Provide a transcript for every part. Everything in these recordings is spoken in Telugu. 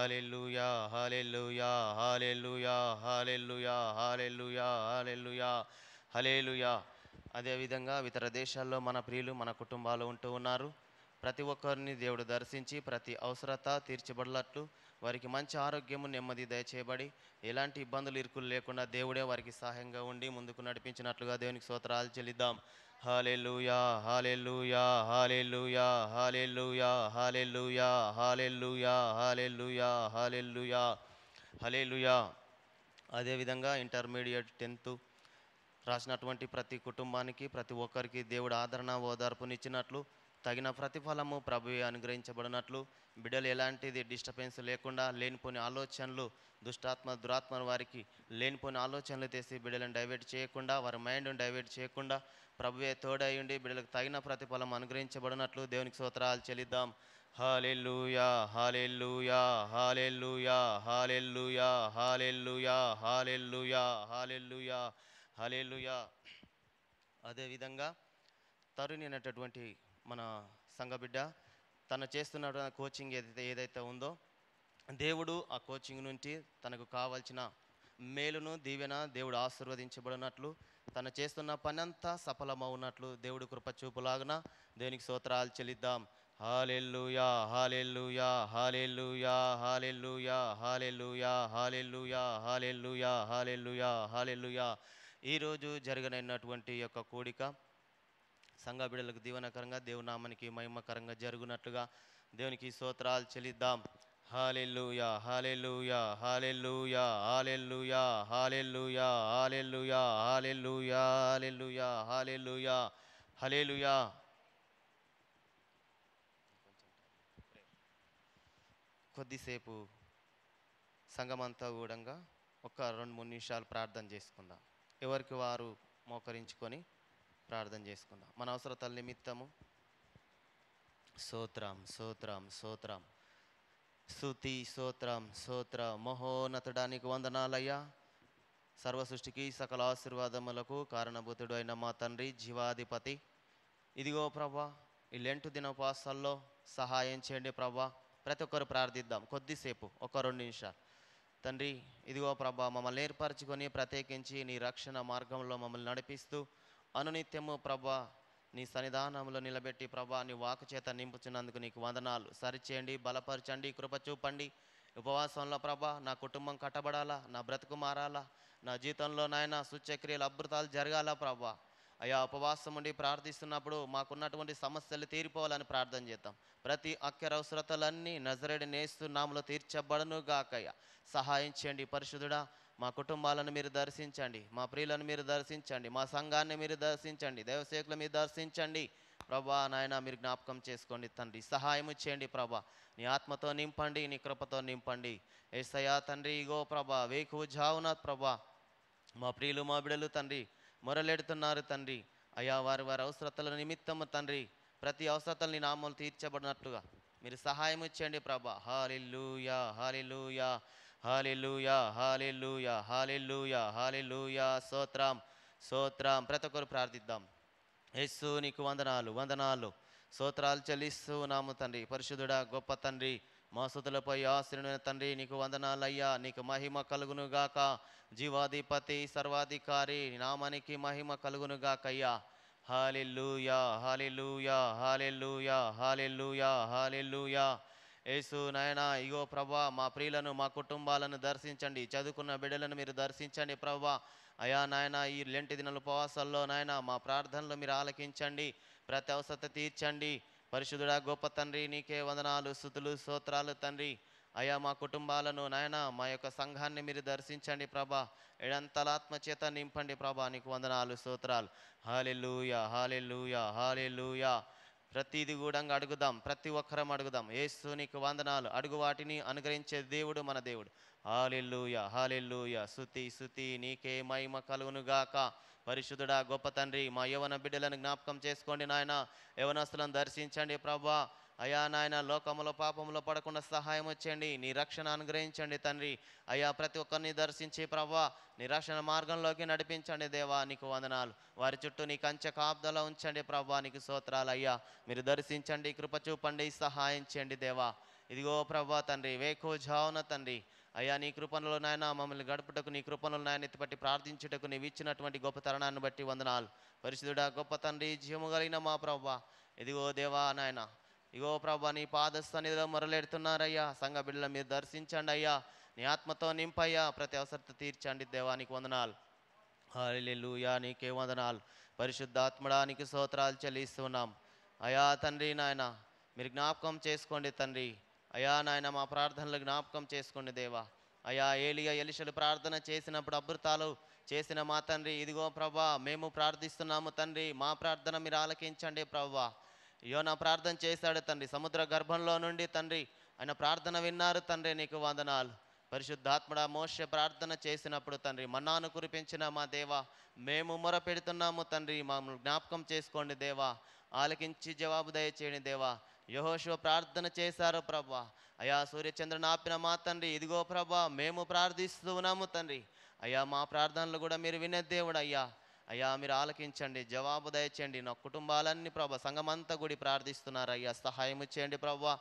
హల్లెలూయా హల్లెలూయా హల్లెలూయా హల్లెలూయా హల్లెలూయా హల్లెలూయా హల్లెలూయా. అదేవిధంగా ఇతర దేశాల్లో మన ప్రియులు మన కుటుంబాలు ఉంటూ ఉన్నారు. ప్రతి ఒక్కరిని దేవుడు దర్శించి ప్రతి అవసరత తీర్చబడినట్లు వారికి మంచి ఆరోగ్యము నెమ్మది దయచేయబడి ఎలాంటి ఇబ్బందులు ఇరుకులు లేకుండా దేవుడే వారికి సహాయంగా ఉండి ముందుకు నడిపించినట్లుగా దేవునికి స్తోత్రాలు చెల్లిద్దాం. హల్లెలూయా హల్లెలూయా హల్లెలూయా హల్లెలూయా హల్లెలూయా హల్లెలూయా హల్లెలూయా హల్లెలూయా హల్లెలూయా. అదేవిధంగా ఇంటర్మీడియట్ 10th రాసినటువంటి ప్రతి కుటుంబానికి ప్రతి ఒక్కరికి దేవుడు ఆదరణ ఓదార్పునిచ్చినట్లు తగిన ప్రతిఫలము ప్రభువే అనుగ్రహించబడినట్లు బిడ్డలు ఎలాంటిది డిస్టర్బెన్స్ లేకుండా లేనిపోని ఆలోచనలు దురాత్మ వారికి లేనిపోని ఆలోచనలు తెసి బిడ్డలను డైవర్ట్ చేయకుండా వారి మైండ్ను డైవర్ట్ చేయకుండా ప్రభువే తోడై ఉండి బిడ్డలకు తగిన ప్రతిఫలం అనుగ్రహించబడినట్లు దేవునికి స్తోత్రాలు చెల్లిద్దాం. హల్లెలూయా హల్లెలూయా హల్లెలూయా హల్లెలూయా హల్లెలూయా హల్లెలూయా హల్లెలూయా హల్లెలూయా. అదేవిధంగా తరుణి అనేటటువంటి మన సంఘబిడ్డ తను చేస్తున్న కోచింగ్ ఏదైతే ఉందో దేవుడు ఆ కోచింగ్ నుంచి తనకు కావాల్సిన మేలును దీవెన దేవుడు ఆశీర్వదించబడినట్లు తను చేస్తున్న పని అంతా సఫలమవునట్లు దేవుడు కృప చూపులాగున దేవునికి స్తోత్రాలు చెల్లిద్దాం. హల్లెలూయా హల్లెలూయా హల్లెలూయా హల్లెలూయా హల్లెలూయా హల్లెలూయా హల్లెలూయా హల్లెలూయా హల్లెలూయా. ఈరోజు జరగనైనటువంటి యొక్క కూడిక సంఘ బిడ్డలకు దీవెనకరంగా దేవుని నామానికి మహిమకరంగా జరుగునట్లుగా దేవునికి స్తోత్రాలు చెల్లిద్దాం. హల్లెలూయా హల్లెలూయా హల్లెలూయా హల్లెలూయా హల్లెలూయా హల్లెలూయా హల్లెలూయా హల్లెలూయా హల్లెలూయా హల్లెలూయా. కొద్దిసేపు సంఘమంతా కూడా ఒక 2-3 నిమిషాలు ప్రార్థన చేసుకుందాం. ఎవరికి వారు మోకరించుకొని ప్రార్థన చేసుకుందాం. మన అవసరతల నిమిత్తము స్తోత్రం స్తోత్రం స్తోత్రం స్తుతి స్తోత్రం స్తోత్ర మహోన్నతుడానికి వందనాలయ్యా. సర్వ సృష్టికి సకల ఆశీర్వాదములకు కారణభూతుడు అయిన మా తండ్రి జీవాధిపతి, ఇదిగో ప్రభా ఈ లెంటు దినోపవాసాల్లో సహాయం చేయండి ప్రభా. ప్రతి ఒక్కరు ప్రార్థిద్దాం కొద్దిసేపు ఒక 2 నిమిషాలు. తండ్రి ఇదిగో ప్రభా మమ్మల్ని ఏర్పరచుకొని ప్రత్యేకించి నీ రక్షణ మార్గంలో మమ్మల్ని నడిపిస్తూ అనునిత్యము ప్రభా నీ సన్నిధానంలో నిలబెట్టి ప్రభా నీ వాకు చేత నింపుచున్నందుకు నీకు వందనాలు. సరిచేయండి, బలపరచండి, కృప చూపండి. ఉపవాసంలో ప్రభా నా కుటుంబం కట్టబడాలా, నా బ్రతుకు మారాలా, నా జీవితంలో నాయన సూచ్యక్రియలు అద్భుతాలు జరగాల ప్రభా. అయా ఉపవాసం ఉండి ప్రార్థిస్తున్నప్పుడు మాకున్నటువంటి సమస్యలు తీరిపోవాలని ప్రార్థన చేద్దాం. ప్రతి అక్కర అవసరతలన్నీ నజరేయుడైన యేసు నామములో తీర్చబడును గాకయ్యా. సహాయం చేయండి పరిశుద్ధుడా. మా కుటుంబాలను మీరు దర్శించండి, మా ప్రియులను మీరు దర్శించండి, మా సంఘాన్ని మీరు దర్శించండి, దైవసేవకులు మీరు దర్శించండి ప్రభా. నాయన మీరు జ్ఞాపకం చేసుకోండి తండ్రి. సహాయం చేయండి ప్రభా. నీ ఆత్మతో నింపండి, నీ కృపతో నింపండి యేసయ్యా తండ్రి. ఇగో ప్రభా వేకువ జావున ప్రభా మా ప్రియులు మా బిడలు తండ్రి మొరలెడుతున్నారు తండ్రి. అయ్యా వారి వారి అవసరతల నిమిత్తము తండ్రి ప్రతి అవసరతలు నీ నామములు తీర్చబడినట్లుగా మీరు సహాయం చేయండి ప్రభా. హల్లెలూయా హల్లెలూయా హల్లెలూయా హల్లెలూయా హల్లెలూయా హల్లెలూయా. స్తోత్రం స్తోత్రం. ప్రతి ఒక్కరు ప్రార్థిద్దాం. యేసు నీకు వందనాలు వందనాలు స్తోత్రాలు చెల్లిస్తూ నాము తండ్రి. పరిశుద్ధుడా గొప్ప తండ్రి, మా స్తుతులపై ఆశ్రయుడైన తండ్రి నీకు వందనాలయ్యా. నీకు మహిమ కలుగును గాక. జీవాధిపతి సర్వాధికారి నామానికి మహిమ కలుగును గాకయ్యా. హల్లెలూయా హల్లెలూయా హల్లెలూయా హల్లెలూయా హల్లెలూయా. యేసు నాయన ఇగో ప్రభా మా ప్రియులను మా కుటుంబాలను దర్శించండి. చదువుకున్న బిడ్డలను మీరు దర్శించండి ప్రభా. అయా నాయన ఈ లెంటి దినాల ఉపవాసాల్లో నాయన మా ప్రార్థనలు మీరు ఆలకించండి, ప్రతి అవసరత తీర్చండి. పరిశుద్ధుడా గొప్ప తండ్రి నీకే వందనాలు స్తుతులు స్తోత్రాలు తండ్రి. అయా మా కుటుంబాలను నాయన మా యొక్క సంఘాన్ని మీరు దర్శించండి ప్రభా. ఎడంతలాత్మ చేత నింపండి ప్రభా. నీకు వందనాలు స్తోత్రాలు. హల్లెలూయా హల్లెలూయా హల్లెలూయా. ప్రతిది కూడా అడుగుదాం, ప్రతి ఒక్కరం అడుగుదాం. యేసు నీకు వందనాలు. అడుగు వాటిని అనుగ్రహించే దేవుడు మన దేవుడు. హల్లెలూయా హల్లెలూయా. స్తుతి స్తుతి నీకే మహిమ కలుగును గాక. పరిశుద్ధుడా గొప్ప తండ్రి మా యవన బిడ్డలను జ్ఞాపకం చేసుకోండి నాయన. యవనస్తులను దర్శించండి ప్రభా. అయా నాయన లోకములో పాపములో పడకుండా సహాయం వచ్చేయండి, నీ రక్షణ అనుగ్రహించండి తండ్రి. అయా ప్రతి ఒక్కరిని దర్శించి ప్రభా నీ రక్షణ మార్గంలోకి నడిపించండి దేవా. నీకు వందనాలు. వారి చుట్టూ నీ కంచె కాపుదల ఉంచండి ప్రభా. నీకు స్తోత్రాలు అయ్యా. మీరు దర్శించండి, కృప చూపండి, సహాయం చేయండి దేవా. ఇదిగో ప్రభా తండ్రి వేకోజావున తండ్రి అయ్యా నీ కృపణలో నాయన మమ్మల్ని గడుపుటకు నీ కృపణలో నాయన ఎత్తిపట్టి ప్రార్థించుటకు నీవు ఇచ్చినటువంటి గొప్ప తరుణాన్ని బట్టి వందనాలు. పరిశుద్ధుడా గొప్ప తండ్రి జీవము కలిగిన మా ప్రభా ఇదిగో దేవా నాయన ఇగో ప్రభా నీ పాద సన్నిధిలో మొరలెడుతున్నారయ్యా. సంఘ బిడ్డల మీరు దర్శించండి అయ్యా. నీ ఆత్మతో నింపయ్యా. ప్రతి అవసరత తీర్చండి దేవానికి వందనాలు. హల్లెలూయా నీకే వందనాలు. పరిశుద్ధాత్మడా నీకు స్తోత్రాలు చెల్లిస్తున్నాం అయా తండ్రి. నాయన మీరు జ్ఞాపకం చేసుకోండి తండ్రి. అయా నాయన మా ప్రార్థనలు జ్ఞాపకం చేసుకోండి దేవా. అయా ఏలియా ఎలీషలు ప్రార్థన చేసినప్పుడు అద్భుతాలు చేసిన మా తండ్రి ఇదిగో ప్రభా మేము ప్రార్థిస్తున్నాము తండ్రి. మా ప్రార్థన మీరు ఆలకించండి ప్రభా. యోనా ప్రార్థన చేశాడు తండ్రి సముద్ర గర్భంలో నుండి తండ్రి. ఆయన ప్రార్థన విన్నారు తండ్రి నీకు వందనాలు. పరిశుద్ధాత్మడా మోషే ప్రార్థన చేసినప్పుడు తండ్రి మన్నాను కురిపించిన మా దేవా మేము మొర పెడుతున్నాము తండ్రి. మమ్మల్ని జ్ఞాపకం చేసుకోండి దేవా. ఆలకించి జవాబు దయచేయండి దేవా. యెహోషువ ప్రార్థన చేశారు ప్రభా. అయా సూర్యచంద్రుని ఆపిన మా తండ్రి ఇదిగో ప్రభా మేము ప్రార్థిస్తూ ఉన్నాము తండ్రి. అయ్యా మా ప్రార్థనలు కూడా మీరు వినే దేవుడు అయ్యా. అయ్యా మీరు ఆలకించండి జవాబు దయచేయండి. నా కుటుంబాలన్నీ ప్రభా సంఘమంతా గుడి ప్రార్థిస్తున్నారు అయ్యా. సహాయం చేయండి ప్రభా.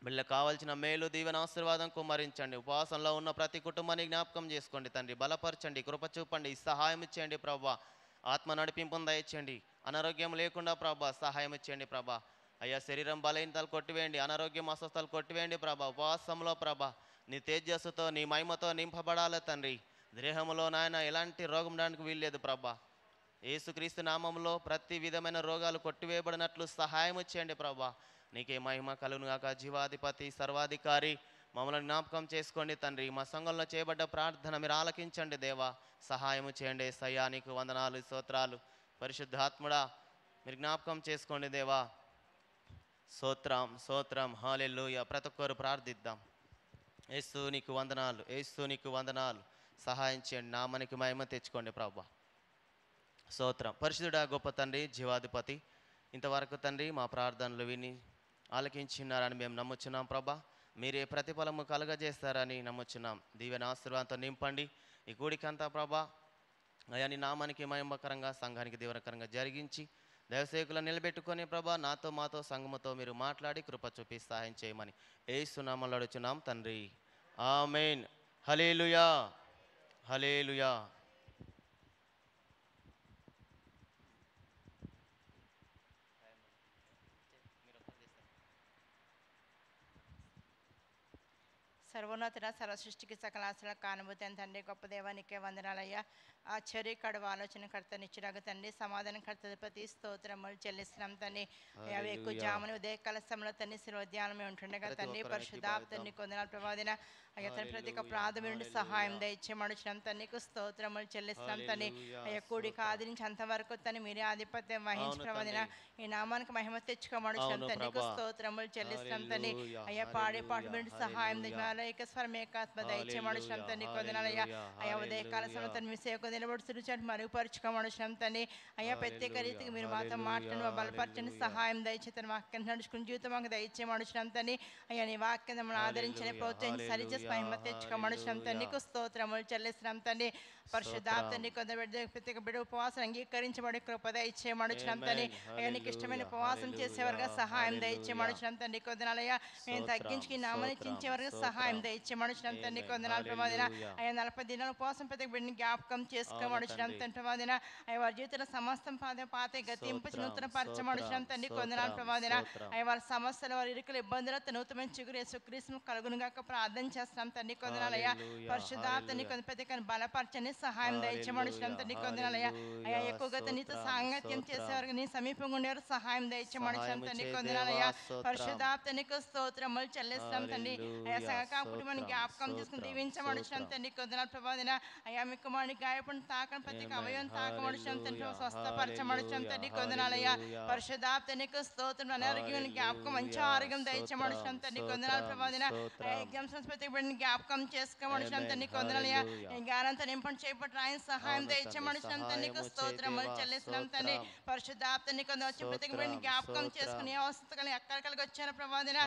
వీళ్ళకి కావాల్సిన మేలు దీవెన ఆశీర్వాదం కుమ్మరించండి. ఉపవాసంలో ఉన్న ప్రతి కుటుంబాన్ని జ్ఞాపకం చేసుకోండి తండ్రి. బలపరచండి కృప చూపండి సహాయం ఇచ్చేయండి ప్రభా. ఆత్మ నడిపింపును దయచేయండి. అనారోగ్యం లేకుండా ప్రభా సహాయం ఇచ్చేయండి ప్రభా. అయ్యా శరీరం బలహీనతలు కొట్టివేయండి. అనారోగ్యం అస్వస్థతలు కొట్టివేయండి ప్రభా. ఉపవాసంలో ప్రభా నీ తేజస్సుతో నీ మహిమతో నింపబడాలి తండ్రి. దేహంలో నాయన ఎలాంటి రోగం రానికి వీల్లేదు ప్రభా. యేసుక్రీస్తు నామంలో ప్రతి విధమైన రోగాలు కొట్టివేయబడినట్లు సహాయం చేయండి ప్రభా. నీకే మహిమ కలుగును గాక. జీవాధిపతి సర్వాధికారి మమ్మల్ని జ్ఞాపకం చేసుకోండి తండ్రి. మా సంఘంలో చేయబడ్డ ప్రార్థన మీరు ఆలకించండి దేవా. సహాయం చేయండి సయ్యా. నీకు వందనాలు స్తోత్రాలు. పరిశుద్ధాత్ముడా మీరు జ్ఞాపకం చేసుకోండి దేవా. స్తోత్రం స్తోత్రం హల్లెలూయా. ప్రతి ఒక్కరు ప్రార్థిద్దాం. యేసు నీకు వందనాలు. యేసు నీకు వందనాలు. సహాయం చేయండి. నామానికి మహిమ తెచ్చుకోండి ప్రభా. స్తోత్రం. పరిశుద్ధుడా గొప్ప తండ్రి జీవాధిపతి ఇంతవరకు తండ్రి మా ప్రార్థనలు విని ఆలకించినారని మేము నమ్ముచున్నాం ప్రభా. మీరే ప్రతిఫలము కలగజేస్తారని నమ్ముచున్నాం. దీవెన ఆశీర్వాదంతో నింపండి ఈ కూడికంతా ప్రభా. అయా నీ నామానికి మహిమకరంగా సంఘానికి దీవెనకరంగా జరిగించి దైవసేవకులను నిలబెట్టుకొని ప్రభా నాతో మాతో సంఘముతో మీరు మాట్లాడి కృప చూపి సహాయం చేయమని యేసు నామములో అడుగుచున్నాం తండ్రి. ఆమేన్. హల్లెలూయా హల్లెలూయా. సర్వోన్నతుడ సర్వ సృష్టికి సకల ఆశల కానుభూతి అని తండ్రి గొప్ప దేవానికే వందనాలయ్యా. ఆశ్చర్యకడు ఆలోచనకర్త నిచ్చుడగ తండ్రి సమాధానకర్త ప్రతి స్తోత్రములు చెల్లిస్తున్నాం తండ్రి. అవి ఎక్కువ జామును ఉదయకాల సమయంలో తండ్రి శిరోధ్యానమే ఉంటుండగా తండ్రి పరిశుద్ధాప్తాన్ని కొందనాలు ప్రవాదిన అయ్యా తండ్రి ప్రతి ఒక్క ప్రార్థన నుండి సహాయం దయచేయమడుచున్నాం తండ్రికి స్తోత్రములు చెల్లిస్తున్నాం తండ్రి. అయ్యా కూడిక ఆది నుంచి అంతవరకు తండ్రి మీరే ఆధిపత్యం వహించి ప్రవాదిన ఈ నామానికి మహిమ తెచ్చుకోమడుచున్నాం తండ్రికి స్తోత్రములు చెల్లిస్తున్నాం తండ్రి. అయ్యా పాడే పాట నుండి సహాయం ఏకస్వరం ఏకాత్మ దయచేయమడుచున్నాం తండ్రి కొందనాలయ్యా. అయ్యా ఉదయకాల సమయం తను మీ సేవకు నిలబడుతున్న చాటు మరుగుపరుచుకోమడుచున్నాం తండ్రి. అయ్యా ప్రత్యేక రీతికి మీరు మాతో మాట్లాడి బలపరచండి సహాయం దయచే తన వాక్యం నడుచుకుని జీవితం మాకు దయచేయమడుచున్నాం తండ్రి. అయ్యా నీ వాక్యం మమ్మల్ని ఆదరించని ప్రోత్సహించి సరిచేసి మహిమ తెచ్చుకోమడుచున్నాం తండ్రికి స్తోత్రములు చెల్లిస్తున్నాం తండ్రి. పరిశుద్ధాప్తాన్ని కొంత ప్రత్యేక బిడ్డ ఉపవాసం అంగీకరించబడి కృప దయచేయమడుచున్నాం తండ్రి. అయ్యా నీకు ఇష్టమైన ఉపవాసం చేసేవారుగా సహాయం దయచేయమడుచున్నాం తండ్రి కొందనాలయ్యా. మేము తగ్గించుకి నామని చించేవారుగా సహాయం దయచేయమడుచున్నాం తండ్రి కొందనాలు ప్రమాదిన. అయ్యా 40 దినాల ఉపవాసం ప్రతి బిడ్డని జ్ఞాపకం చేసుకోమడుచున్నాం తండ్రి ప్రమాదిన. అయ్యా వారి జీవితంలో సమస్తం పాత గతింపు నూతన పరచమడుచున్నాం తండ్రి కొందనాలు ప్రమాదిన. అయ్యా వారి సమస్యలు వారి ఇరుకుల ఇబ్బందులతో నూతన చిగురు యేసుక్రీస్తు కలుగునుగాక ప్రార్థన చేస్తున్నాం తండ్రి కొందనాలయ్యా. పరిశుద్ధాప్తాన్ని కొంత ప్రతి బలపరచని సహాయం దయచేయమడుచున్నాం తండ్రి కొందనాలయ్యా. అయ్యా ఎక్కువగా నీతో సాంగత్యం చేసేవారు నీ సమీపంగా ఉండేవారు సహాయం దయచేయమడుచున్నాం తండ్రి కొందనాలయ్యా. పరిశుద్ధాప్తానికి స్తోత్రములు చెల్లిస్తున్నాం తండ్రి. అయ్యా సహకా కుటుంబాన్ని జ్ఞాపకం చేసుకుని దీవించమడుచున్నాం తండ్రి కొందనాలు ప్రబాదిన. అయ్యా మీ కుమారుని గాయపడిన తాకని ప్రతి అవయం తాకమడుచున్నాం తండ్రి స్వస్థపరచమడుచున్నాం తండ్రి కొందనాలయ్యా. పరిశుద్ధాప్తానికి స్తోత్రం అనారోగ్యం జ్ఞాపకం మంచి ఆరోగ్యం దయచేయమడుచున్నాం తండ్రి కొందనాలు ప్రబాదిన. అయ్యా ఎగ్జామ్స్ ప్రతి బిడ్డని జ్ఞాపకం చేసుకోమడుచున్నాం తండ్రి కొందనాలయ్యా. జ్ఞానంతో నింపని చేపట్టి ఆయన సహాయం దయచేయమడుచున్నాం తండ్రికి స్తోత్రములు చెల్లిస్తున్నాం తండ్రి. పరిశుద్ధాప్తాన్ని కొంత వచ్చి ప్రతి బిడ్డని జ్ఞాపకం చేసుకుని అవస్థ కలిగి అక్కడ కలిగి వచ్చాను ప్రబాదిన.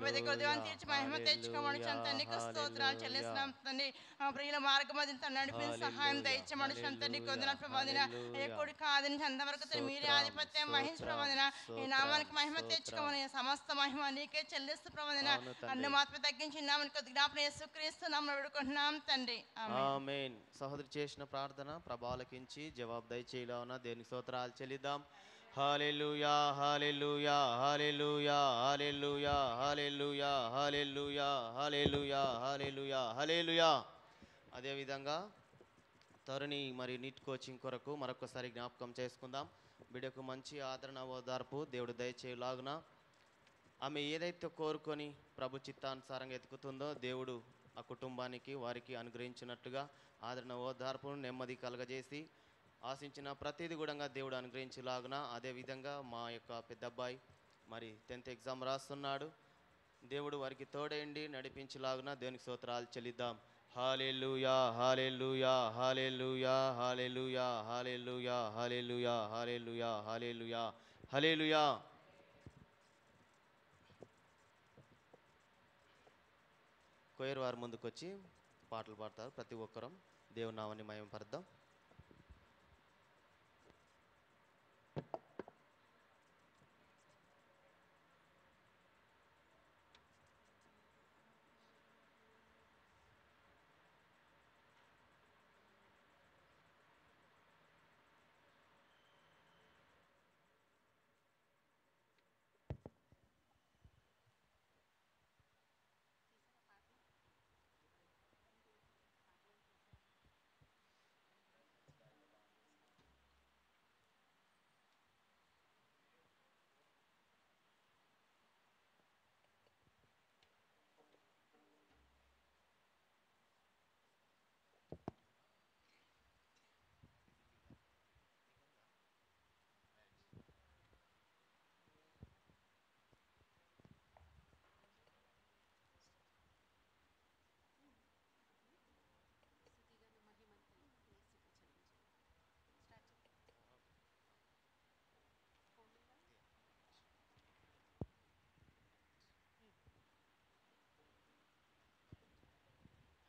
ప్రతి ఉదయం తీర్చి మహిమ తెచ్చుకోమడుచున్నాం తండ్రికి స్తోత్రాలు చెల్లిస్తున్నాం తండ్రి. ప్రియుల మార్గం అది నడిపిన సహాయం దయచేయమనుషులం తండ్రి. కొందరు ప్రభాదిన ఏ కొడి కాదని అంతవరకు మీరే ఆధిపత్యం వహించి ప్రభాదిన ఈ నామానికి మహిమ తెచ్చుకోమని సమస్త మహిమ నీకే చెల్లిస్తూ ప్రభాదిన అన్ని మాత్రం తగ్గించి నామని కొద్ది జ్ఞాపన యేసుక్రీస్తు నామమున వేడుకుంటున్నాం తండ్రి. ఆమేన్. సహోదరి చేసిన ప్రార్థన ప్రభాలకించి జవాబు దయచేయలావున దేవునికి స్తోత్రాలు చెల్లిద్దాం. హల్లెలూయా హల్లెలూయా హల్లెలూయా హల్లెలూయా హల్లెలూయా హల్లెలూయా హల్లెలూయా హల్లెలూయా హల్లెలూయా. అదేవిధంగా తరుణి మరి నీట్ కోచింగ్ కొరకు మరొకసారి జ్ఞాపకం చేసుకుందాం. బిడ్డకు మంచి ఆదరణ ఓదార్పు దేవుడు దయచేయలాగున ఆమె ఏదైతే కోరుకొని ప్రభు చిత్తానుసారంగా ఎతుకుతుందో దేవుడు ఆ కుటుంబానికి వారికి అనుగ్రహించినట్టుగా ఆదరణ ఓదార్పును నెమ్మది కలగజేసి ఆశించిన ప్రతిదీ కూడా దేవుడు అనుగ్రహించేలాగున. అదేవిధంగా మా యొక్క పెద్ద అబ్బాయి మరి 10th ఎగ్జామ్ రాస్తున్నాడు. దేవుడు వారికి తోడేండి నడిపించేలాగున దేవునికి స్తోత్రాలు చెల్లిద్దాం. హల్లెలూయా హల్లెలూయా హల్లెలూయా హల్లెలూయా హల్లెలూయా హల్లెలూయా హల్లెలూయా హల్లెలూయా హల్లెలూయా. కోయర్ వారు ముందుకు వచ్చి పాటలు పాడతారు. ప్రతి ఒక్కరం దేవుని నామాన్ని మహిమపరుద్దాం.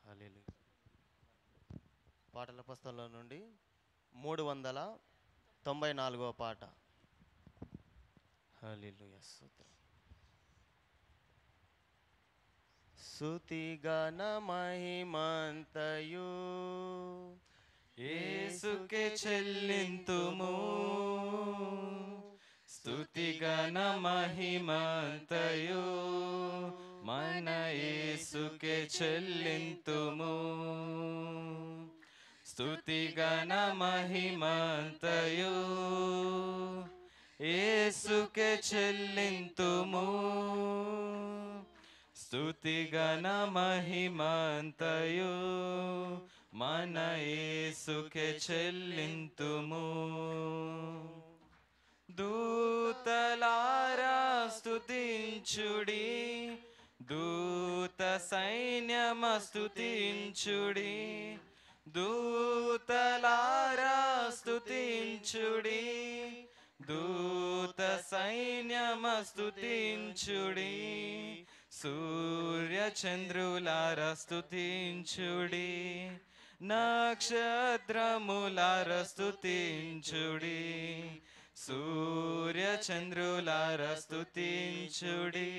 హల్లెలూయా. పాటల పుస్తకంలో నుండి 394వ పాట. హల్లెలూయా స్తోత్రం. స్తుతి గణ మహిమంతయు యేసుకే చెల్లింతుము, స్తుతి గణ మహిమంతయు మన యేసుకే చెల్లింతుము, స్తుతి గణ మహిమంతయు యేసుకే చెల్లింతుము, స్తుతి గణ మహిమంతయు మన యేసుకే చెల్లింతుము. దూతలారా స్తుతించుడి, దూత సైన్యమ స్తుతించుడి, దూతలారా స్తుతించుడి, దూత సైన్యమ స్తుతించుడి, సూర్య చంద్రులార స్తుతించుడి, నక్షత్రములార స్తుతించుడి, సూర్య చంద్రులార స్తుతించుడి,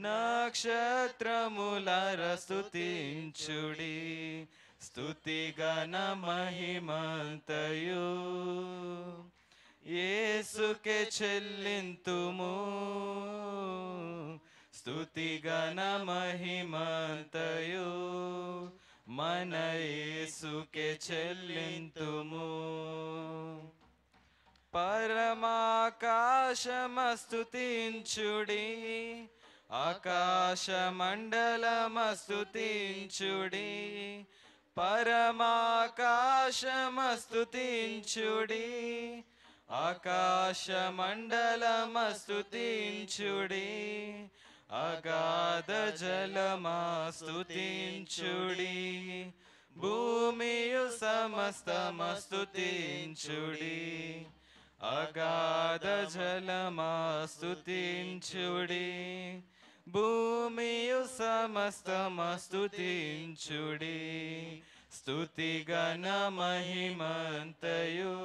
నక్షత్రములార స్తుతించుడి, స్తుతి గణ మహిమంతయు యేసుకే చెల్లింతుము, స్తుతి గణ మహిమంతయు మన యేసుకే చెల్లింతుము. పరమాకాశమ స్తుతించుడి, ఆకాశమండలమ స్తుతించుడి, పరమాకాశమ స్తుతించుడి, ఆకాశమండలమ స్తుతించుడి, అగాధ జలమా స్తుతించుడి, భూమియు సమస్తమ స్తుతించుడి, అగాధ జలమా స్తుతించుడి, భూమియు సమస్తము స్తుతించుడి స్తుతి గణ మహిమంతయు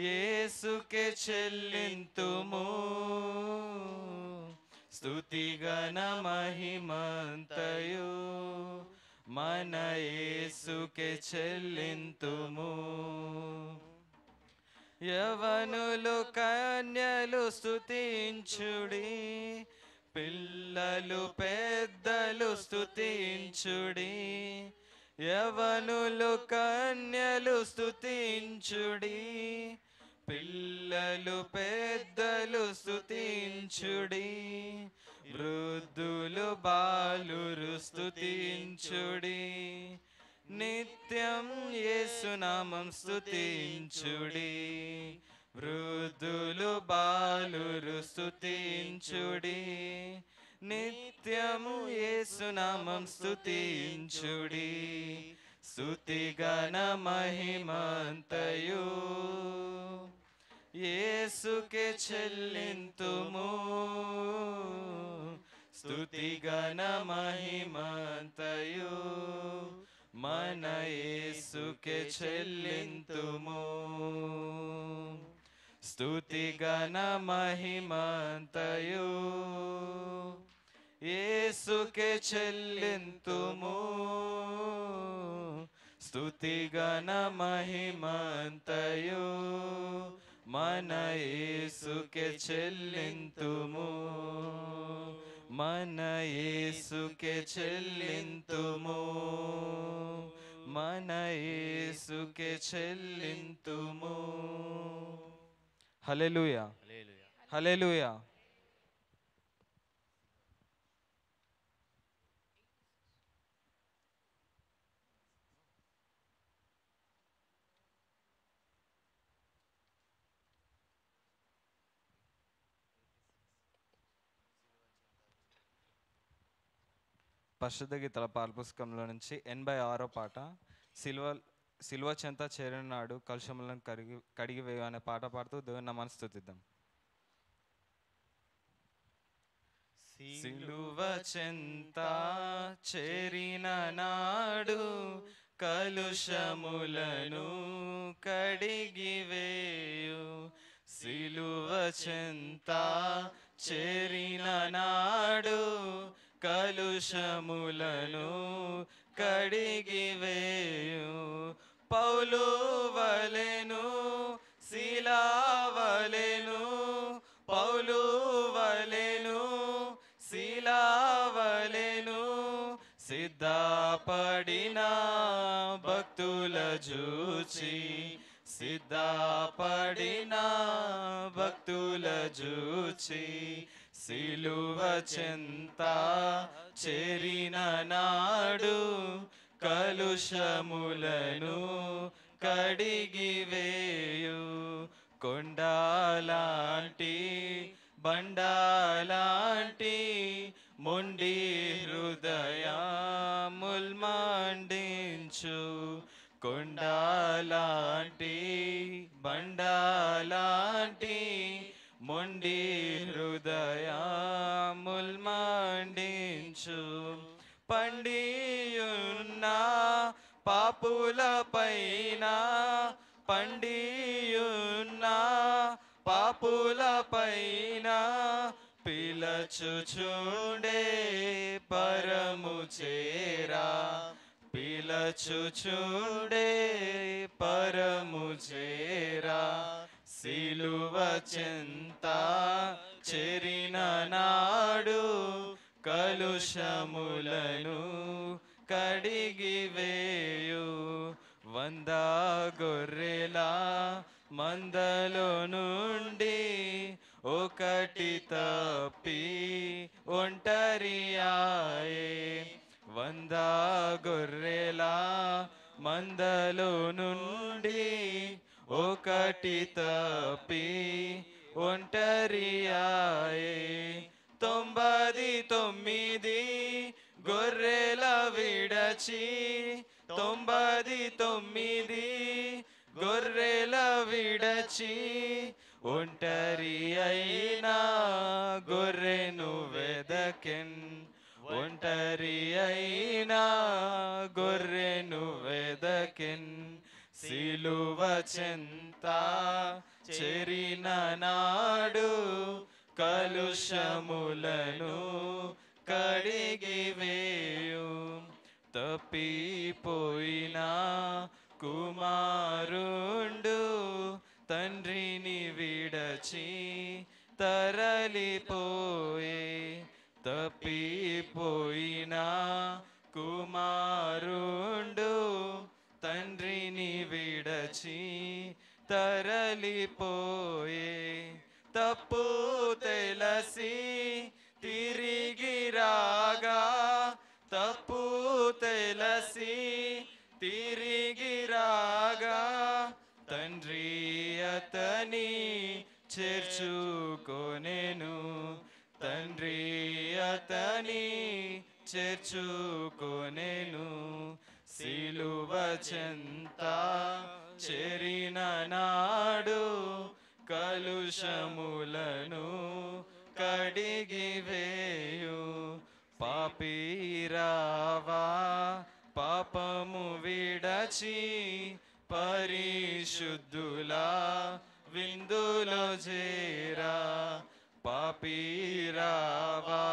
యేసుకే చెల్లింతుము స్తుతి గణ మహిమంతయు మన యేసుకే చెల్లింతుము యవనులు కన్యలు స్తుతించుడి పిల్లలు పెద్దలు స్తుతించుడి యవనులు కన్యలు స్తుతించుడి పిల్లలు పెద్దలు స్తుతించుడి వృద్ధులు బాలురు స్తుతించుడి నిత్యం యేసునామం స్తుతించుడి వృద్ధులు బాలురు స్తుతించుడి నిత్యము యేసునామం స్తుతించుడి స్తుతి గణ మహిమంతయు యేసుకే చెల్లింతుము స్తుతి గణ మహిమంతయు మన యేసుకే చెల్లింతుము స్తుతి గణ మహిమంతయు యేసుకే చెల్లింతుము స్తుతి గణ మహిమంతయు మన యేసుకే చెల్లింతుము మన యేసుకే చెల్లింతుము మన యేసుకే చెల్లింతుము హల్లెలూయా హల్లెలూయా పరిశుద్ధ గీతాల పాఠ్యపుస్తకంలో నుంచి 86వ పాట సిలువ చెంత చేరిన నాడు కలుషములను కడిగివేయు అనే పాట పాడుతూ దేవుని నామాన్ని స్తుతిద్దాం. సిలువ చెంత చేరిన నాడు కలుషములను కడిగివేయు సిలువ చెంత చేరిన నాడు కలుషములను కడిగివేయు పౌలు వలెను శీలావలెను పౌలు వలెను శీలావలెను సిద్ధపడిన భక్తుల జూచి సిద్ధపడిన భక్తుల జూచి సిలువ చెంత చేరిన నాడు కలుషములను కడిగివేయు కొండలాంటి బండలాంటి మొండి హృదయముల్మండించు కొండలాంటి బండలాంటి మొండి హృదయముల్మండించు పండియున్న పాపుల పైన పండియున్న పాపుల పైన పిలచుచుండే పరము చేరా పిలచుచుండే పరము చేరా సిలువ చెంత చేరిన నాడు కలుషములను కడిగివేయు 100 గొర్రెల మందలో నుండి ఒకటి తప్పి ఒంటరియాయే 100 గొర్రెల మందలో నుండి ఒకటి తప్పి ఒంటరియాయే 99 గొర్రెల విడచి 99 గొర్రెల విడచి ఒంటరి అయినా గొర్రెను వెదకెన్ ఒంటరి అయినా గొర్రెను వెదకెన్ సిలువ చెంత చేరిన నాడు కలుషములను కడిగివేయు తప్పిపోయిన కుమారుండు తండ్రిని విడచి తరలిపోయే తప్పిపోయిన కుమారుండు తండ్రిని విడచి తరలిపోయే తప్పు తెలసి తిరిగి రాగా తప్పు తెలసి తిరిగి రాగా తండ్రి అతని చేర్చుకొనెను తండ్రి అతని చేర్చుకొనెను సిలువ చెంత చేరిన నాడు కలుషములను కడిగివేయు పాపిరావా పాపము విడచి పరిశుద్ధులా విందులో చేరా పాపిరావా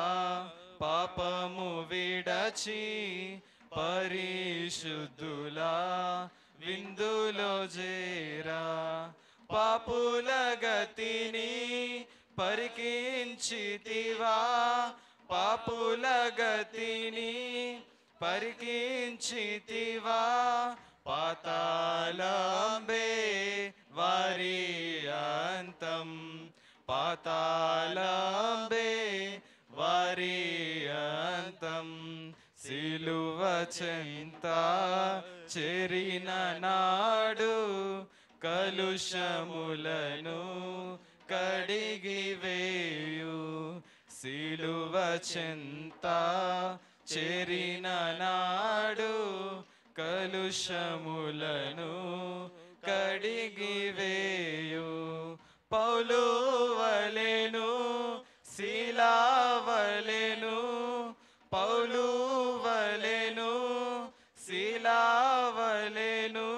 పాపము విడచి పరిశుద్ధులా విందులో చేరా పాపుల గతిని పరికించితివా పాపుల గతిని పరికించితివా పాతాళంబే వారి అంతం పాతాళంబే వారి అంతం సిలువ చెంత చేరిన నాడు కలుషములను కడిగివేయు సిలువ చెంత చేరిన నాడు కలుషములను కడిగివేయు పౌలు వలెను శీలావలెను పౌలు వలెను శీలావలెను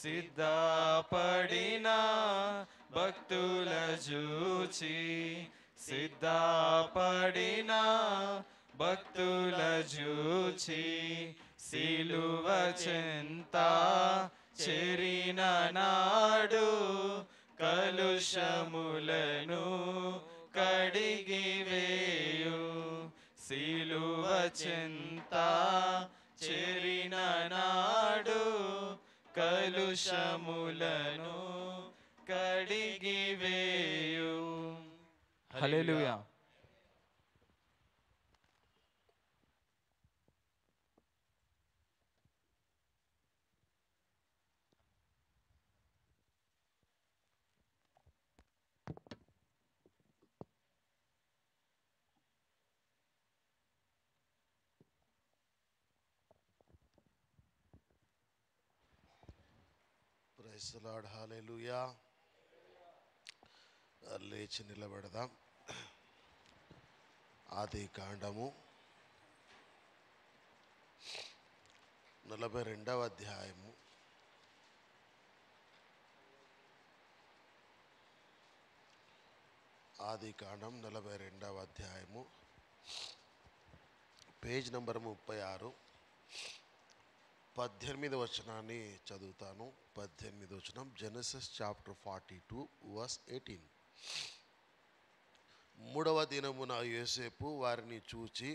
సిద్ధపడిన భక్తుల జూచి సిద్ధపడిన భక్తుల జూచి సిలువ చెంత చేరిన నాడు కలుషములను కడిగివేయు సిలువ చెంత చేరిన నాడు కలుషములను కడిగివేయు hallelujah. Praise the lord. Hallelujah. లేచి నిలబడదాం. ఆది కాండము 42వ అధ్యాయము ఆది కాండం 42వ అధ్యాయము పేజ్ నంబర్ 36 18వ వచనాన్ని చదువుతాను. 18వ వచనం, జెనసిస్ చాప్టర్ 42 వర్స్ 18. మూడవ దినమున యోసేపు వారిని చూచి,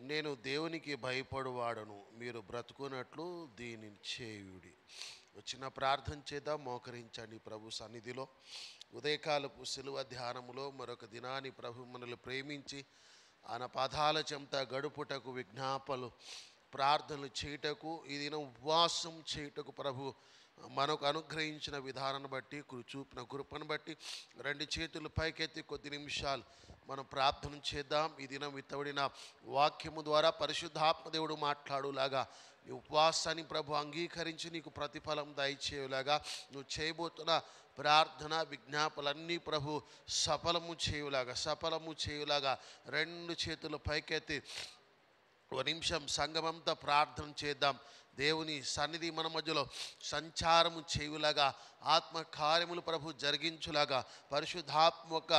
నేను దేవునికి భయపడువాడను, మీరు బ్రతుకున్నట్లు దీనిని చేయుడి. వచ్చిన ప్రార్థన చేద్దాం, మోకరించండి ప్రభు సన్నిధిలో. ఉదయకాలపు సిలువ ధ్యానములో మరొక దినాన్ని ప్రభు మనల్ని ప్రేమించి ఆయన పాదాల చెంత గడుపుటకు, విజ్ఞాపనలు ప్రార్థనలు చేయుటకు, ఈ దినం ఉపవాసం చేయుటకు ప్రభు మనకు అనుగ్రహించిన విధానాన్ని బట్టి, చూపిన కృపను బట్టి రెండు చేతులు పైకెత్తి కొద్ది నిమిషాలు మనం ప్రార్థన చేద్దాం. ఈ దినం విత్తబడిన వాక్యము ద్వారా పరిశుద్ధాత్మ దేవుడు మాట్లాడులాగా ఈ ఉపవాసాన్ని ప్రభు అంగీకరించి నీకు ప్రతిఫలం దయచేయులాగా, నువ్వు చేయబోతున్న ప్రార్థన విజ్ఞాపనలన్నీ ప్రభు సఫలము చేయులాగా 2 చేతులు పైకెత్తి ఒక నిమిషం సంఘమంతా ప్రార్థన చేద్దాం. దేవుని సన్నిధి మన మధ్యలో సంచారము చేయులాగా, ఆత్మ కార్యములు ప్రభు జరిగించులాగా, పరిశుద్ధాత్మక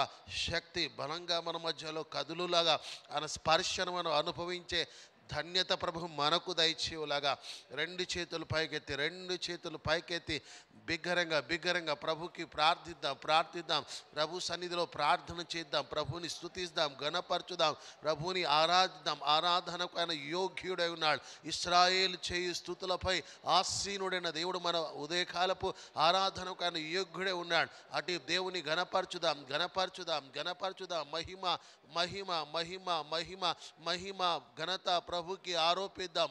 శక్తి బలంగా మన మధ్యలో కదులులాగా, ఆయన స్పర్శను మనం అనుభవించే ధన్యత ప్రభు మనకు దయచేయులాగా 2 చేతులు పైకెత్తి బిగ్గరంగా ప్రభుకి ప్రార్థిద్దాం. ప్రభు సన్నిధిలో ప్రార్థన చేద్దాం, ప్రభుని స్తుతిద్దాం, గణపరచుదాం, ప్రభుని ఆరాధనకు ఆయన యోగ్యుడై ఉన్నాడు. ఇశ్రాయేలు చేయు స్తుతులపై ఆసీనుడైన దేవుడు మన ఉదయకాలపు ఆరాధనకు ఆయన యోగ్యుడై ఉన్నాడు. అటు దేవుని గణపరచుదాం. మహిమ ఘనత ప్రభుకి ఆరోపిద్దాం.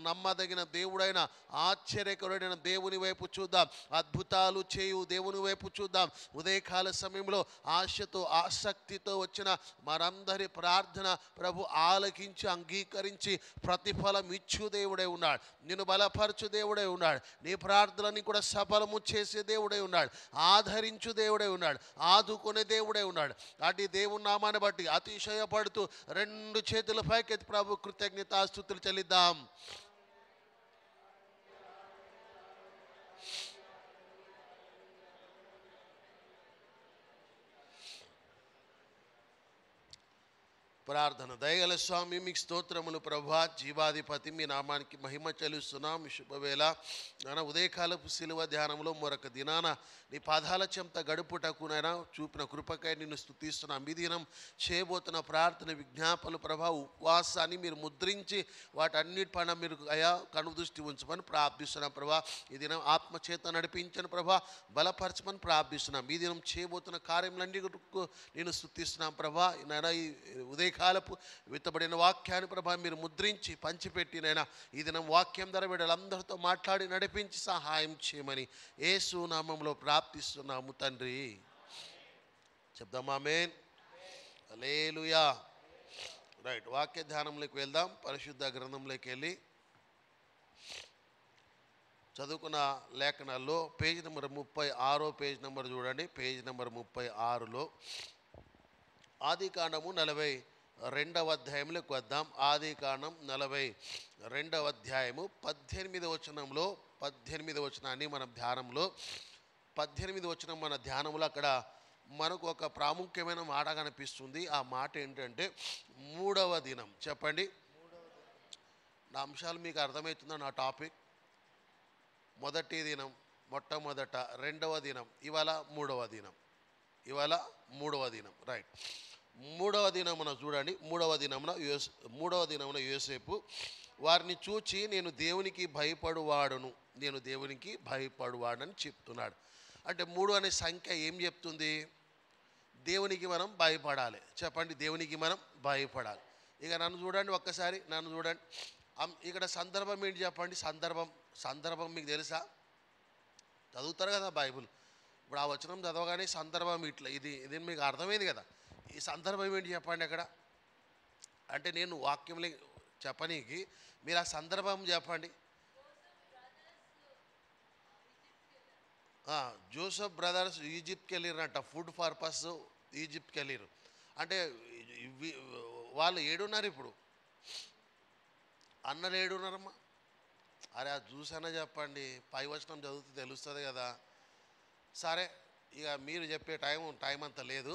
నమ్మదగిన దేవుడైన ఆశ్చర్యకరుడైన దేవుని వైపు చూద్దాం, అద్భుతాలు చేయు దేవుని వైపు చూద్దాం. ఉదయకాల సమయంలో ఆశతో ఆసక్తితో వచ్చిన మనందరి ప్రార్థన ప్రభు ఆలకించి అంగీకరించి ప్రతిఫలం ఇచ్చు దేవుడై ఉన్నాడు. నిన్ను బలపరచు దేవుడై ఉన్నాడు. నీ ప్రార్థనని కూడా సఫలము చేసే దేవుడై ఉన్నాడు. ఆదరించు దేవుడై ఉన్నాడు. ఆదుకునే దేవుడై ఉన్నాడు. అటు దేవుని నామాన్ని బట్టి అతిశయపడుతూ 2 చేతుల పైకెత్తి ప్రభు కృతజ్ఞతాస్తుతులు చెల్లిద్దాం. ప్రార్థన. దయగల స్వామి, మీకు స్తోత్రములు ప్రభా, జీవాధిపతి, మీ నామానికి మహిమ చెల్లిస్తున్నాం. శుభవేళ నాన్న ఉదయకాలపు శిలువ ధ్యానంలో మరొక దినాన నీ పాదాల చెంత గడుపుటకునైనా చూపిన కృపకై నిన్ను స్తుతిస్తున్నాం. ఈ దినం చేయబోతున్న ప్రార్థన విజ్ఞాపనలు ప్రభా, ఉపవాసాన్ని మీరు ముద్రించి వాటన్నిటి పైన మీరు అయా కను దృష్టి ఉంచమని ప్రార్థిస్తున్నాం ప్రభా. ఈ దినం ఆత్మచేత నడిపించను ప్రభా, బలపరచమని ప్రార్థిస్తున్నాం. ఈ దినం చేయబోతున్న కార్యములన్నీ నేను స్తుతిస్తున్నాం ప్రభా. నాయన ఈ ఉదయకాలపు విత్తబడిన వాక్యాన్ని ప్రభా మీరు ముద్రించి పంచిపెట్టినైనా ఈ దినం వాక్యం ధర వీళ్ళందరితో మాట్లాడి నడిపించి సహాయం చేయమని యేసు నామములో ప్రార్థిస్తున్నాము తండ్రి. చెప్దాం ఆమేన్. హల్లెలూయా. రైట్, వాక్య ధ్యానంలోకి వెళ్దాం. పరిశుద్ధ గ్రంథంలోకి వెళ్ళి చదువుకున్న లేఖనాల్లో పేజ్ నెంబర్ 36 పేజ్ నెంబర్ చూడండి. పేజ్ నెంబర్ 36లో ఆదికాండము 42వ అధ్యాయంలోకి వద్దాం. ఆదికాండం 42వ అధ్యాయము 18వ వచనంలో 18వ వచనాన్ని మన ధ్యానంలో 18వ వచనం మన ధ్యానంలో అక్కడ మనకు ఒక ప్రాముఖ్యమైన మాట కనిపిస్తుంది. ఆ మాట ఏంటంటే 3వ దినం. చెప్పండి, నా అంశాలు మీకు అర్థమవుతుందా? నా టాపిక్ మొదటి దినం, మొట్టమొదట, 2వ దినం, ఇవాళ 3వ దినం. రైట్. 3వ దినమున చూడండి. 3వ దినమున యోసేపు వారిని చూచి నేను దేవునికి భయపడువాడని చెప్తున్నాడు. అంటే 3 అనే సంఖ్య ఏం చెప్తుంది? దేవునికి మనం భయపడాలి. చెప్పండి, దేవునికి మనం భయపడాలి. ఇక నన్ను చూడండి, ఒక్కసారి నన్ను చూడండి. ఇక్కడ సందర్భం ఏంటి చెప్పండి? సందర్భం మీకు తెలుసా? చదువుతారు కదా బైబుల్. ఇప్పుడు ఆ వచనం చదవగానే సందర్భం ఇట్లా ఇది మీకు అర్థమైంది కదా. ఈ సందర్భం ఏంటి చెప్పండి అక్కడ? అంటే నేను వాక్యంలో చెప్పనీకి మీరు ఆ సందర్భం చెప్పండి. జోసెఫ్ బ్రదర్స్ ఈజిప్ట్కి వెళ్ళిరంట. ఫుడ్ పర్పస్ ఈజిప్ట్కి వెళ్ళిరు. అంటే వాళ్ళు ఏడున్నారు ఇప్పుడు? అన్నలు ఏడున్నారమ్మా? అరే అది చూసానా చెప్పండి. పై వచనం చదివితే తెలుస్తుంది కదా. సరే, ఇక మీరు చెప్పే టైం అంత లేదు.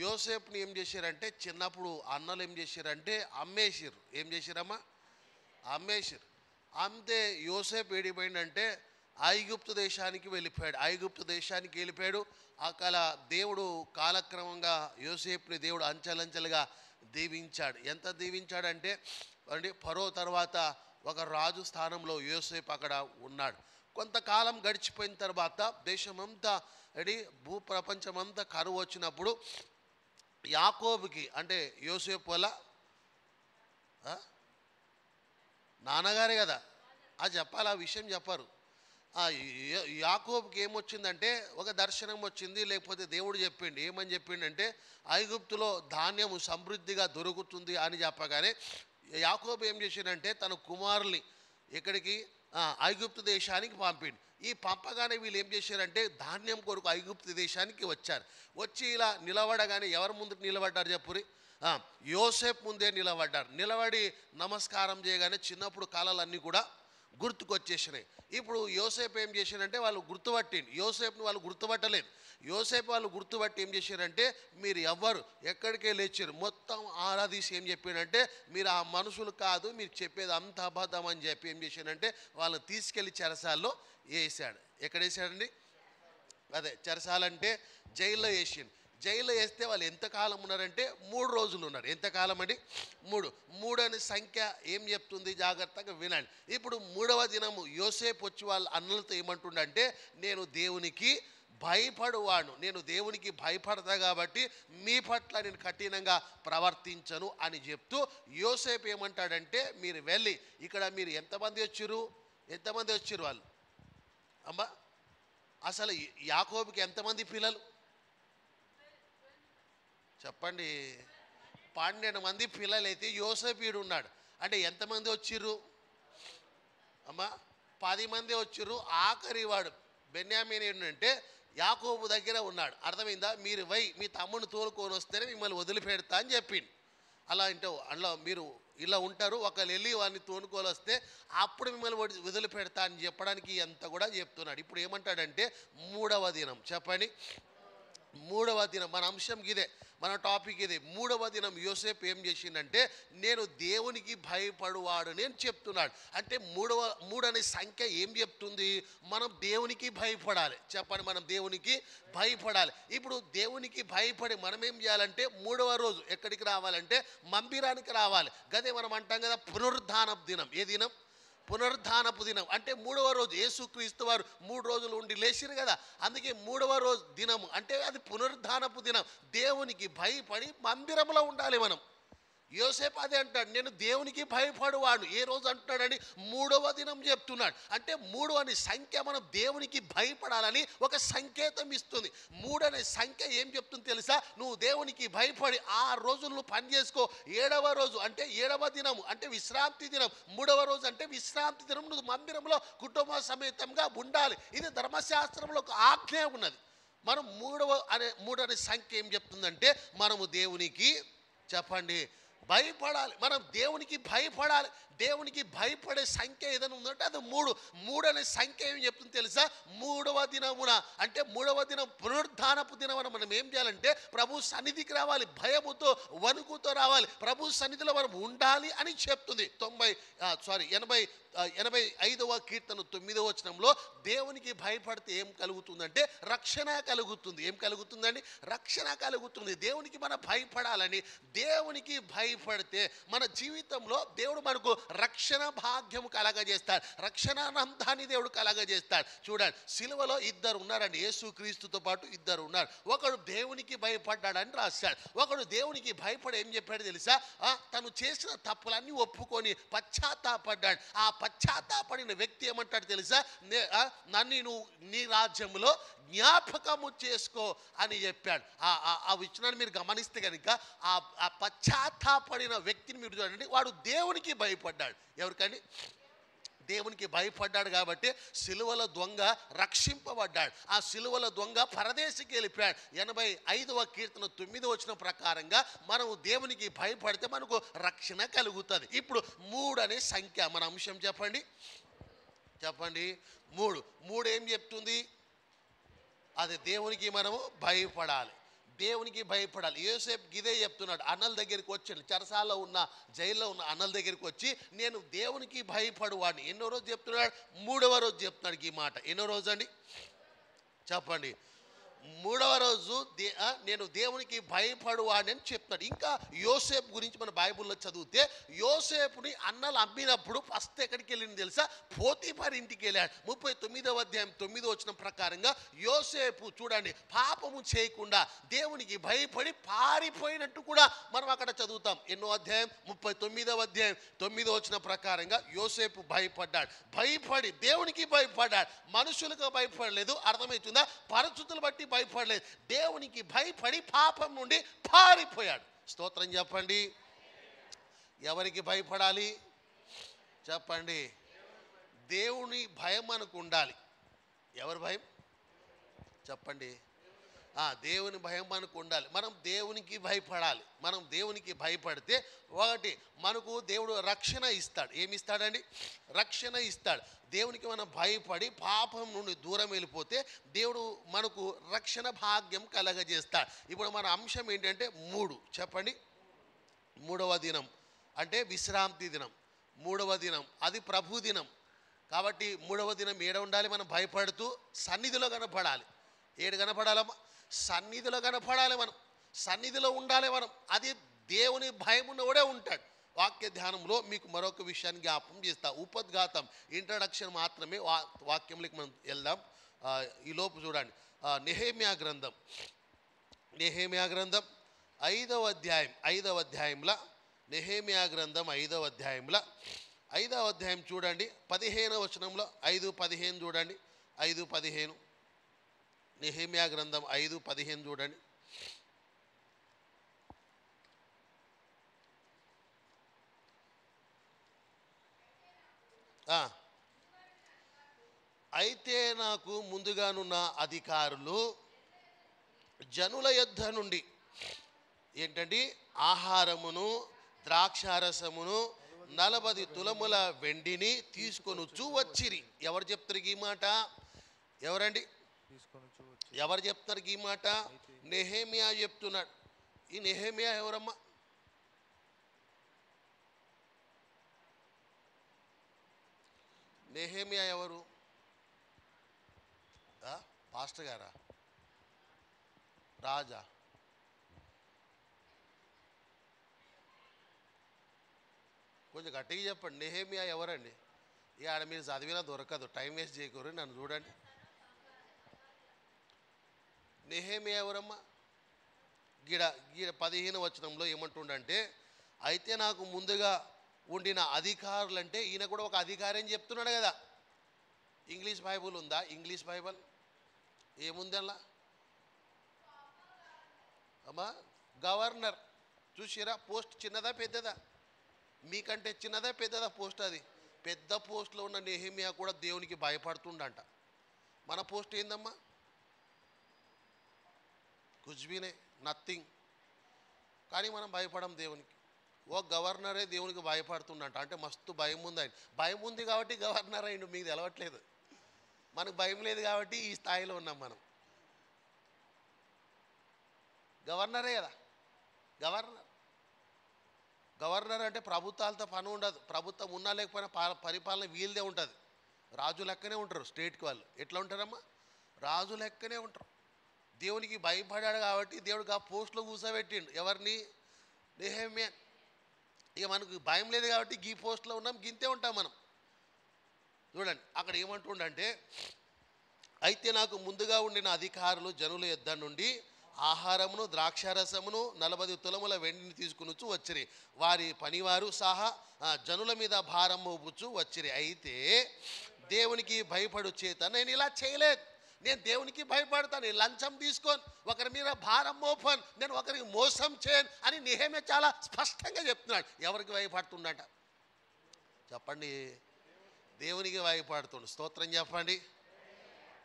యోసేపుని ఏం చేశారంటే చిన్నప్పుడు అన్నలు ఏం చేశారంటే అమ్మేసిరు. ఏం చేశారమ్మా? అమ్మేసిరు. అంతే యోసేపు ఏడిపోయిందంటే ఐగుప్తు దేశానికి వెళ్ళిపోయాడు. అక్కడ దేవుడు కాలక్రమంగా యోసేపుని దేవుడు అంచెలంచెలుగా దీవించాడు. ఎంత దీవించాడంటే ఫరో తర్వాత ఒక రాజు స్థానంలో యోసేపు అక్కడ ఉన్నాడు. కొంతకాలం గడిచిపోయిన తర్వాత దేశమంతా భూప్రపంచమంతా కరువు వచ్చినప్పుడు యాకోబుకి, అంటే యోసేపు వల్ల నాన్నగారే కదా, అది చెప్పాలి, ఆ విషయం చెప్పారు. యాకోబుకి ఏమొచ్చిందంటే ఒక దర్శనం వచ్చింది, లేకపోతే దేవుడు చెప్పిండు. ఏమని చెప్పిండంటే ఐగుప్తులో ధాన్యము సమృద్ధిగా దొరుకుతుంది అని చెప్పగానే యాకోబు ఏం చేశాడంటే తన కుమారుల్ని ఎక్కడికి ఐగుప్తు దేశానికి పంపిండు. ఈ పంపగానే వీళ్ళు ఏం చేశారంటే ధాన్యం కొరకు ఐగుప్తు దేశానికి వచ్చారు. వచ్చి ఇలా నిలబడగానే ఎవరి ముందు నిలబడ్డారు చెప్పురి? యోసేపు ముందే నిలబడ్డారు. నిలబడి నమస్కారం చేయగానే చిన్నప్పుడు కాలాలన్నీ కూడా గుర్తుకొచ్చేసినాయి. ఇప్పుడు యోసేపు ఏం చేశారంటే వాళ్ళు గుర్తుపట్టిండు, యోసేపుని వాళ్ళు గుర్తుపట్టలేదు. యోసేపు వాళ్ళు గుర్తుపట్టి ఏం చేశారంటే మీరు ఎవ్వరు ఎక్కడికే లేచారు మొత్తం ఆరాధీసి ఏం చెప్పాడంటే మీరు ఆ మనుషులు కాదు, మీరు చెప్పేది అంత అబద్ధం అని చెప్పి ఏం చేశాడంటే వాళ్ళని తీసుకెళ్ళి చెరసాల్లో వేసాడు. ఎక్కడ వేసాడండి? అదే చెరసాలంటే జైల్లో వేసిండు. జైల్లో వేస్తే వాళ్ళు ఎంతకాలం ఉన్నారంటే 3 రోజులు ఉన్నారు. ఎంతకాలం అండి? 3 అనే సంఖ్య ఏం చెప్తుంది? జాగ్రత్తగా వినండి. ఇప్పుడు 3వ దినము యోసేపు వచ్చి వాళ్ళ అన్నలతో ఏమంటుండంటే నేను దేవునికి భయపడువాడు, నేను దేవునికి భయపడతా కాబట్టి మీ పట్ల నేను కఠినంగా ప్రవర్తించను అని చెప్తూ యోసేపు ఏమంటాడంటే మీరు వెళ్ళి ఇక్కడ మీరు ఎంతమంది వచ్చారు వాళ్ళు అమ్మా? అసలు యాకోబుకి ఎంతమంది పిల్లలు చెప్పండి? 12 మంది పిల్లలైతే యోసేపీడు ఉన్నాడు. అంటే ఎంతమంది వచ్చిర్రు అమ్మా? 10 మంది వచ్చిర్రు. ఆఖరి వాడు బెన్యామీను ఏంటంటే యాకోబు దగ్గర ఉన్నాడు. అర్థమైందా? మీరు మీ తమ్ముడిని తోలుకొని వస్తేనే మిమ్మల్ని వదిలిపెడతా అని చెప్పిండు. అలా అంటే అందులో మీరు ఇలా ఉంటారు, ఒకళ్ళు వెళ్ళి వాడిని తోలుకొని వస్తే అప్పుడు మిమ్మల్ని వదిలిపెడతా అని చెప్పడానికి అంతా కూడా చెప్తున్నాడు. ఇప్పుడు ఏమంటాడంటే 3వ దినం చెప్పండి. 3వ దినం మన అంశం ఇదే, మన టాపిక్ ఇదే. 3వ దినం యోసేపు ఏం చేసిందంటే నేను దేవునికి భయపడువాడు నేను చెప్తున్నాడు. అంటే 3 అనే సంఖ్య ఏం చెప్తుంది? మనం దేవునికి భయపడాలి. చెప్పండి, మనం దేవునికి భయపడాలి. ఇప్పుడు దేవునికి భయపడి మనం ఏం చేయాలంటే 3వ రోజు ఎక్కడికి రావాలంటే మందిరానికి రావాలి. గదే మనం అంటాం కదా పునరుద్ధానపు దినం. ఏ దినం? పునరుద్ధానపు దినం. అంటే 3వ రోజు యేసుక్రీస్తు వారు 3 రోజులు ఉండి లేచిరు కదా, అందుకే 3వ రోజు దినము అంటే అది పునరుద్ధానపు దినం. దేవునికి భయపడి మందిరంలో ఉండాలి మనం. యోసేపు అదే అంటాడు, నేను దేవునికి భయపడువాడు. ఏ రోజు అంటున్నాడని 3వ దినం చెప్తున్నాడు. అంటే 3 అనే సంఖ్య మనం దేవునికి భయపడాలని ఒక సంకేతం ఇస్తుంది. 3 అనే సంఖ్య ఏం చెప్తుంది తెలుసా? నువ్వు దేవునికి భయపడి 6 రోజులు నువ్వు పని చేసుకో. 7వ రోజు అంటే 7వ దినం అంటే విశ్రాంతి దినం. 3వ రోజు అంటే విశ్రాంతి దినం నువ్వు మందిరంలో కుటుంబ సమేతంగా ఉండాలి. ఇది ధర్మశాస్త్రంలో ఒక ఆజ్ఞ ఉన్నది. మనం 3 అనే సంఖ్య ఏం చెప్తుందంటే మనము దేవునికి చెప్పండి భయపడాలి. మనం దేవునికి భయపడాలి. దేవునికి భయపడే సంఖ్య ఏదైనా ఉందంటే అది 3 అనే సంఖ్య ఏం చెప్తుంది తెలుసా? 3వ దినమున అంటే 3వ దినం పునరుద్ధానపు దినమున మనం ఏం చేయాలంటే ప్రభు సన్నిధికి రావాలి, భయముతో వణుకుతో రావాలి, ప్రభు సన్నిధిలో మనం ఉండాలి అని చెప్తుంది. 85వ కీర్తన 9వ వచనంలో దేవునికి భయపడితే ఏం కలుగుతుందంటే రక్షణ కలుగుతుంది. ఏం కలుగుతుందండి? రక్షణ కలుగుతుంది. దేవునికి మనం భయపడాలని, దేవునికి భయపడితే మన జీవితంలో దేవుడు మనకు రక్షణ భాగ్యము కలగజేస్తాడు, రక్షణానందాన్ని దేవుడు కలగజేస్తాడు. చూడండి, సిలువలో 2 ఉన్నారండి, యేసుక్రీస్తుతో పాటు 2 ఉన్నారు. ఒకడు దేవునికి భయపడ్డాడని రాశాడు, ఒకడు దేవునికి భయపడి ఏం చెప్పాడు తెలుసా? తను చేసిన తప్పులన్నీ ఒప్పుకొని పశ్చాత్తాపడ్డాడు. ఆ పశ్చాత్తాపడిన వ్యక్తి ఏమంటాడు తెలుసా? నన్ను నువ్వు నీ రాజ్యంలో జ్ఞాపకము చేసుకో అని చెప్పాడు. ఆ విషయాన్ని మీరు గమనిస్తే కనుక ఆ పశ్చాత్తాపడిన వ్యక్తిని మీరు చూడండి, వాడు దేవునికి భయపడ్డాడు. ఎవరికండి? దేవునికి భయపడ్డాడు కాబట్టి సిలువల దొంగ రక్షింపబడ్డాడు. ఆ సిలువల దొంగ పరదేశికి వెళ్ళిపోయాడు. 85వ కీర్తన 9వ వచనం ప్రకారంగా మనము దేవునికి భయపడితే మనకు రక్షణ కలుగుతుంది. ఇప్పుడు 3 అనే సంఖ్య మన అంశం చెప్పండి. 3 ఏం చెప్తుంది? అది దేవునికి మనము భయపడాలి, దేవునికి భయపడాలి. యోసేపు గిదే చెప్తున్నాడు. అన్నల దగ్గరికి వచ్చాడు, చెరసాలలో ఉన్న జైల్లో ఉన్న అన్నల దగ్గరికి వచ్చి నేను దేవునికి భయపడువాడిని. ఎన్నో రోజు చెప్తున్నాడు? 3వ రోజు చెప్తున్నాడు ఈ మాట. ఎన్నో రోజు అండి చెప్పండి? 3వ రోజు నేను దేవునికి భయపడువాడిని అని చెప్తున్నాడు. ఇంకా యోసేపు గురించి మన బైబిల్లో చదివితే యోసేపుని అన్నలు అమ్మినప్పుడు ఫస్ట్ ఎక్కడికి వెళ్ళింది తెలుసా? పోతీఫర్ ఇంటికి వెళ్ళాడు. 39వ అధ్యాయం 9వ వచనం ప్రకారంగా యోసేపు చూడండి పాపము చేయకుండా దేవునికి భయపడి పారిపోయినట్టు కూడా మనం అక్కడ చదువుతాం. ఎన్నో అధ్యాయం? 39వ అధ్యాయం 9వ వచనం ప్రకారంగా యోసేపు భయపడ్డాడు. భయపడి దేవునికి భయపడ్డాడు, మనుషులకు భయపడలేదు. అర్థమవుతుందా? పరిస్థితులు బట్టి భయపడలేదు, దేవునికి భయపడి పాపం నుండి పారిపోయాడు. స్తోత్రం చెప్పండి. ఎవరికి భయపడాలి చెప్పండి? దేవుని భయం మనకు ఉండాలి. ఎవరి భయం చెప్పండి? దేవుని భయం మనకు ఉండాలి. మనం దేవునికి భయపడాలి. మనం దేవునికి భయపడితే ఒకటి మనకు దేవుడు రక్షణ ఇస్తాడు. ఏమి ఇస్తాడండి? రక్షణ ఇస్తాడు. దేవునికి మనం భయపడి పాపం నుండి దూరం వెళ్ళిపోతే దేవుడు మనకు రక్షణ భాగ్యం కలగజేస్తాడు. ఇప్పుడు మన అంశం ఏంటంటే 3 చెప్పండి. 3వ దినం అంటే విశ్రాంతి దినం. 3వ దినం అది ప్రభు దినం. కాబట్టి 3వ దినం ఏడ ఉండాలి? మనం భయపడుతూ సన్నిధిలో కనపడాలి. ఏడు కనపడాలమ్మా? సన్నిధిలో కనపడాలి. మనం సన్నిధిలో ఉండాలి. మనం అది దేవుని భయం ఉన్నవాడే ఉంటాడు. వాక్య ధ్యానంలో మీకు మరొక విషయాన్ని జ్ఞాపకం చేస్తా. ఉపోద్ఘాతం ఇంట్రడక్షన్ మాత్రమే. వాక్యంలోకి మనం వెళ్దాం. ఈలోపు చూడండి, నెహెమ్యా గ్రంథం 5వ అధ్యాయంలో నెహెమ్యా గ్రంథం 5వ అధ్యాయంలో 5వ అధ్యాయం చూడండి, 15వ వచనంలో 5:15 చూడండి. 5:15 నెహెమ్యా గ్రంథం 5:15 చూడండి. అయితే నాకు ముందుగానున్న అధికారులు జనుల యొద్ద నుండి ఏంటండి ఆహారమును ద్రాక్షారసమును 40 తులముల వెండిని తీసుకొనుచు వచ్చిరి. ఎవరు చెప్తారు ఈ మాట? ఎవరండి? ఎవరు చెప్తారు ఈ మాట? నెహెమ్యా చెప్తున్నాడు. ఈ నెహెమ్యా ఎవరమ్మా? నెహెమ్యా ఎవరు? పాస్టర్ గారా? రాజా? కొంచెం గట్టిగా చెప్పండి. నెహెమ్యా ఎవరండి? ఇక ఆడ మీరు చదివినా దొరకదు, టైం వేస్ట్ చేయకూరు. నన్ను చూడండి. నెహెమ్యా ఎవరమ్మా? గీడ 15వ వచనంలో ఏమంటుండంటే, అయితే నాకు ముందుగా ఉండిన అధికారులు అంటే ఈయన కూడా ఒక అధికారి అని చెప్తున్నాడు కదా. ఇంగ్లీష్ బైబుల్ ఉందా? ఇంగ్లీష్ బైబుల్ ఏముంది అలా అమ్మా? గవర్నర్. చూసిరా? పోస్ట్ చిన్నదా పెద్దదా? మీకంటే చిన్నదా పెద్దదా పోస్ట్? అది పెద్ద పోస్ట్లో ఉన్న నెహెమ్యా కూడా దేవునికి భయపడుతుండంట. మన పోస్ట్ ఏందమ్మా? కుజ్బీనే, నథింగ్. కానీ మనం భయపడం దేవునికి. ఓ గవర్నరే దేవునికి భయపడుతుండంట అంటే మస్తు భయం ఉంది ఆయన. భయం ఉంది కాబట్టి గవర్నర్ అయిండు. మీకు తెలవట్లేదు. మనకు భయం లేదు కాబట్టి ఈ స్థాయిలో ఉన్నాం మనం. గవర్నరే కదా గవర్నర్ అంటే ప్రభుత్వాలతో పని ఉండదు. ప్రభుత్వం ఉన్నా లేకపోయినా పరిపాలన వీళ్ళదే ఉంటుంది. రాజు లెక్కనే ఉంటారు. స్టేట్కి వాళ్ళు ఎట్లా ఉంటారమ్మా? రాజు లెక్కనే ఉంటారు. దేవునికి భయపడాడు కాబట్టి దేవుడికి ఆ పోస్ట్లో కూర్చోబెట్టిండు. ఎవరిని? నెహెమ్యా. ఇక మనకు భయం లేదు కాబట్టి గీ పోస్ట్లో ఉన్నాం, గింతే ఉంటాం మనం. చూడండి అక్కడ ఏమంటుండంటే, అయితే నాకు ముందుగా ఉండిన అధికారులు జనుల యొద్ద నుండి ఆహారమును ద్రాక్షారసమును 40 తులముల వెండిని తీసుకుని వచ్చిరి. వారి పనివారు సహా జనుల మీద భారం మోపుచు వచ్చిరి. అయితే దేవునికి భయపడు చేత నేను ఇలా చేయలేదు. నేను దేవునికి భయపడతాను. నేను లంచం తీసుకొని ఒకరి మీద భారం మోపను, నేను ఒకరికి మోసం చేయను అని నెహెమ్యా చాలా స్పష్టంగా చెప్తున్నాడు. ఎవరికి భయపడుతుండట చెప్పండి? దేవునికి భయపడుతుండు. స్తోత్రం చెప్పండి.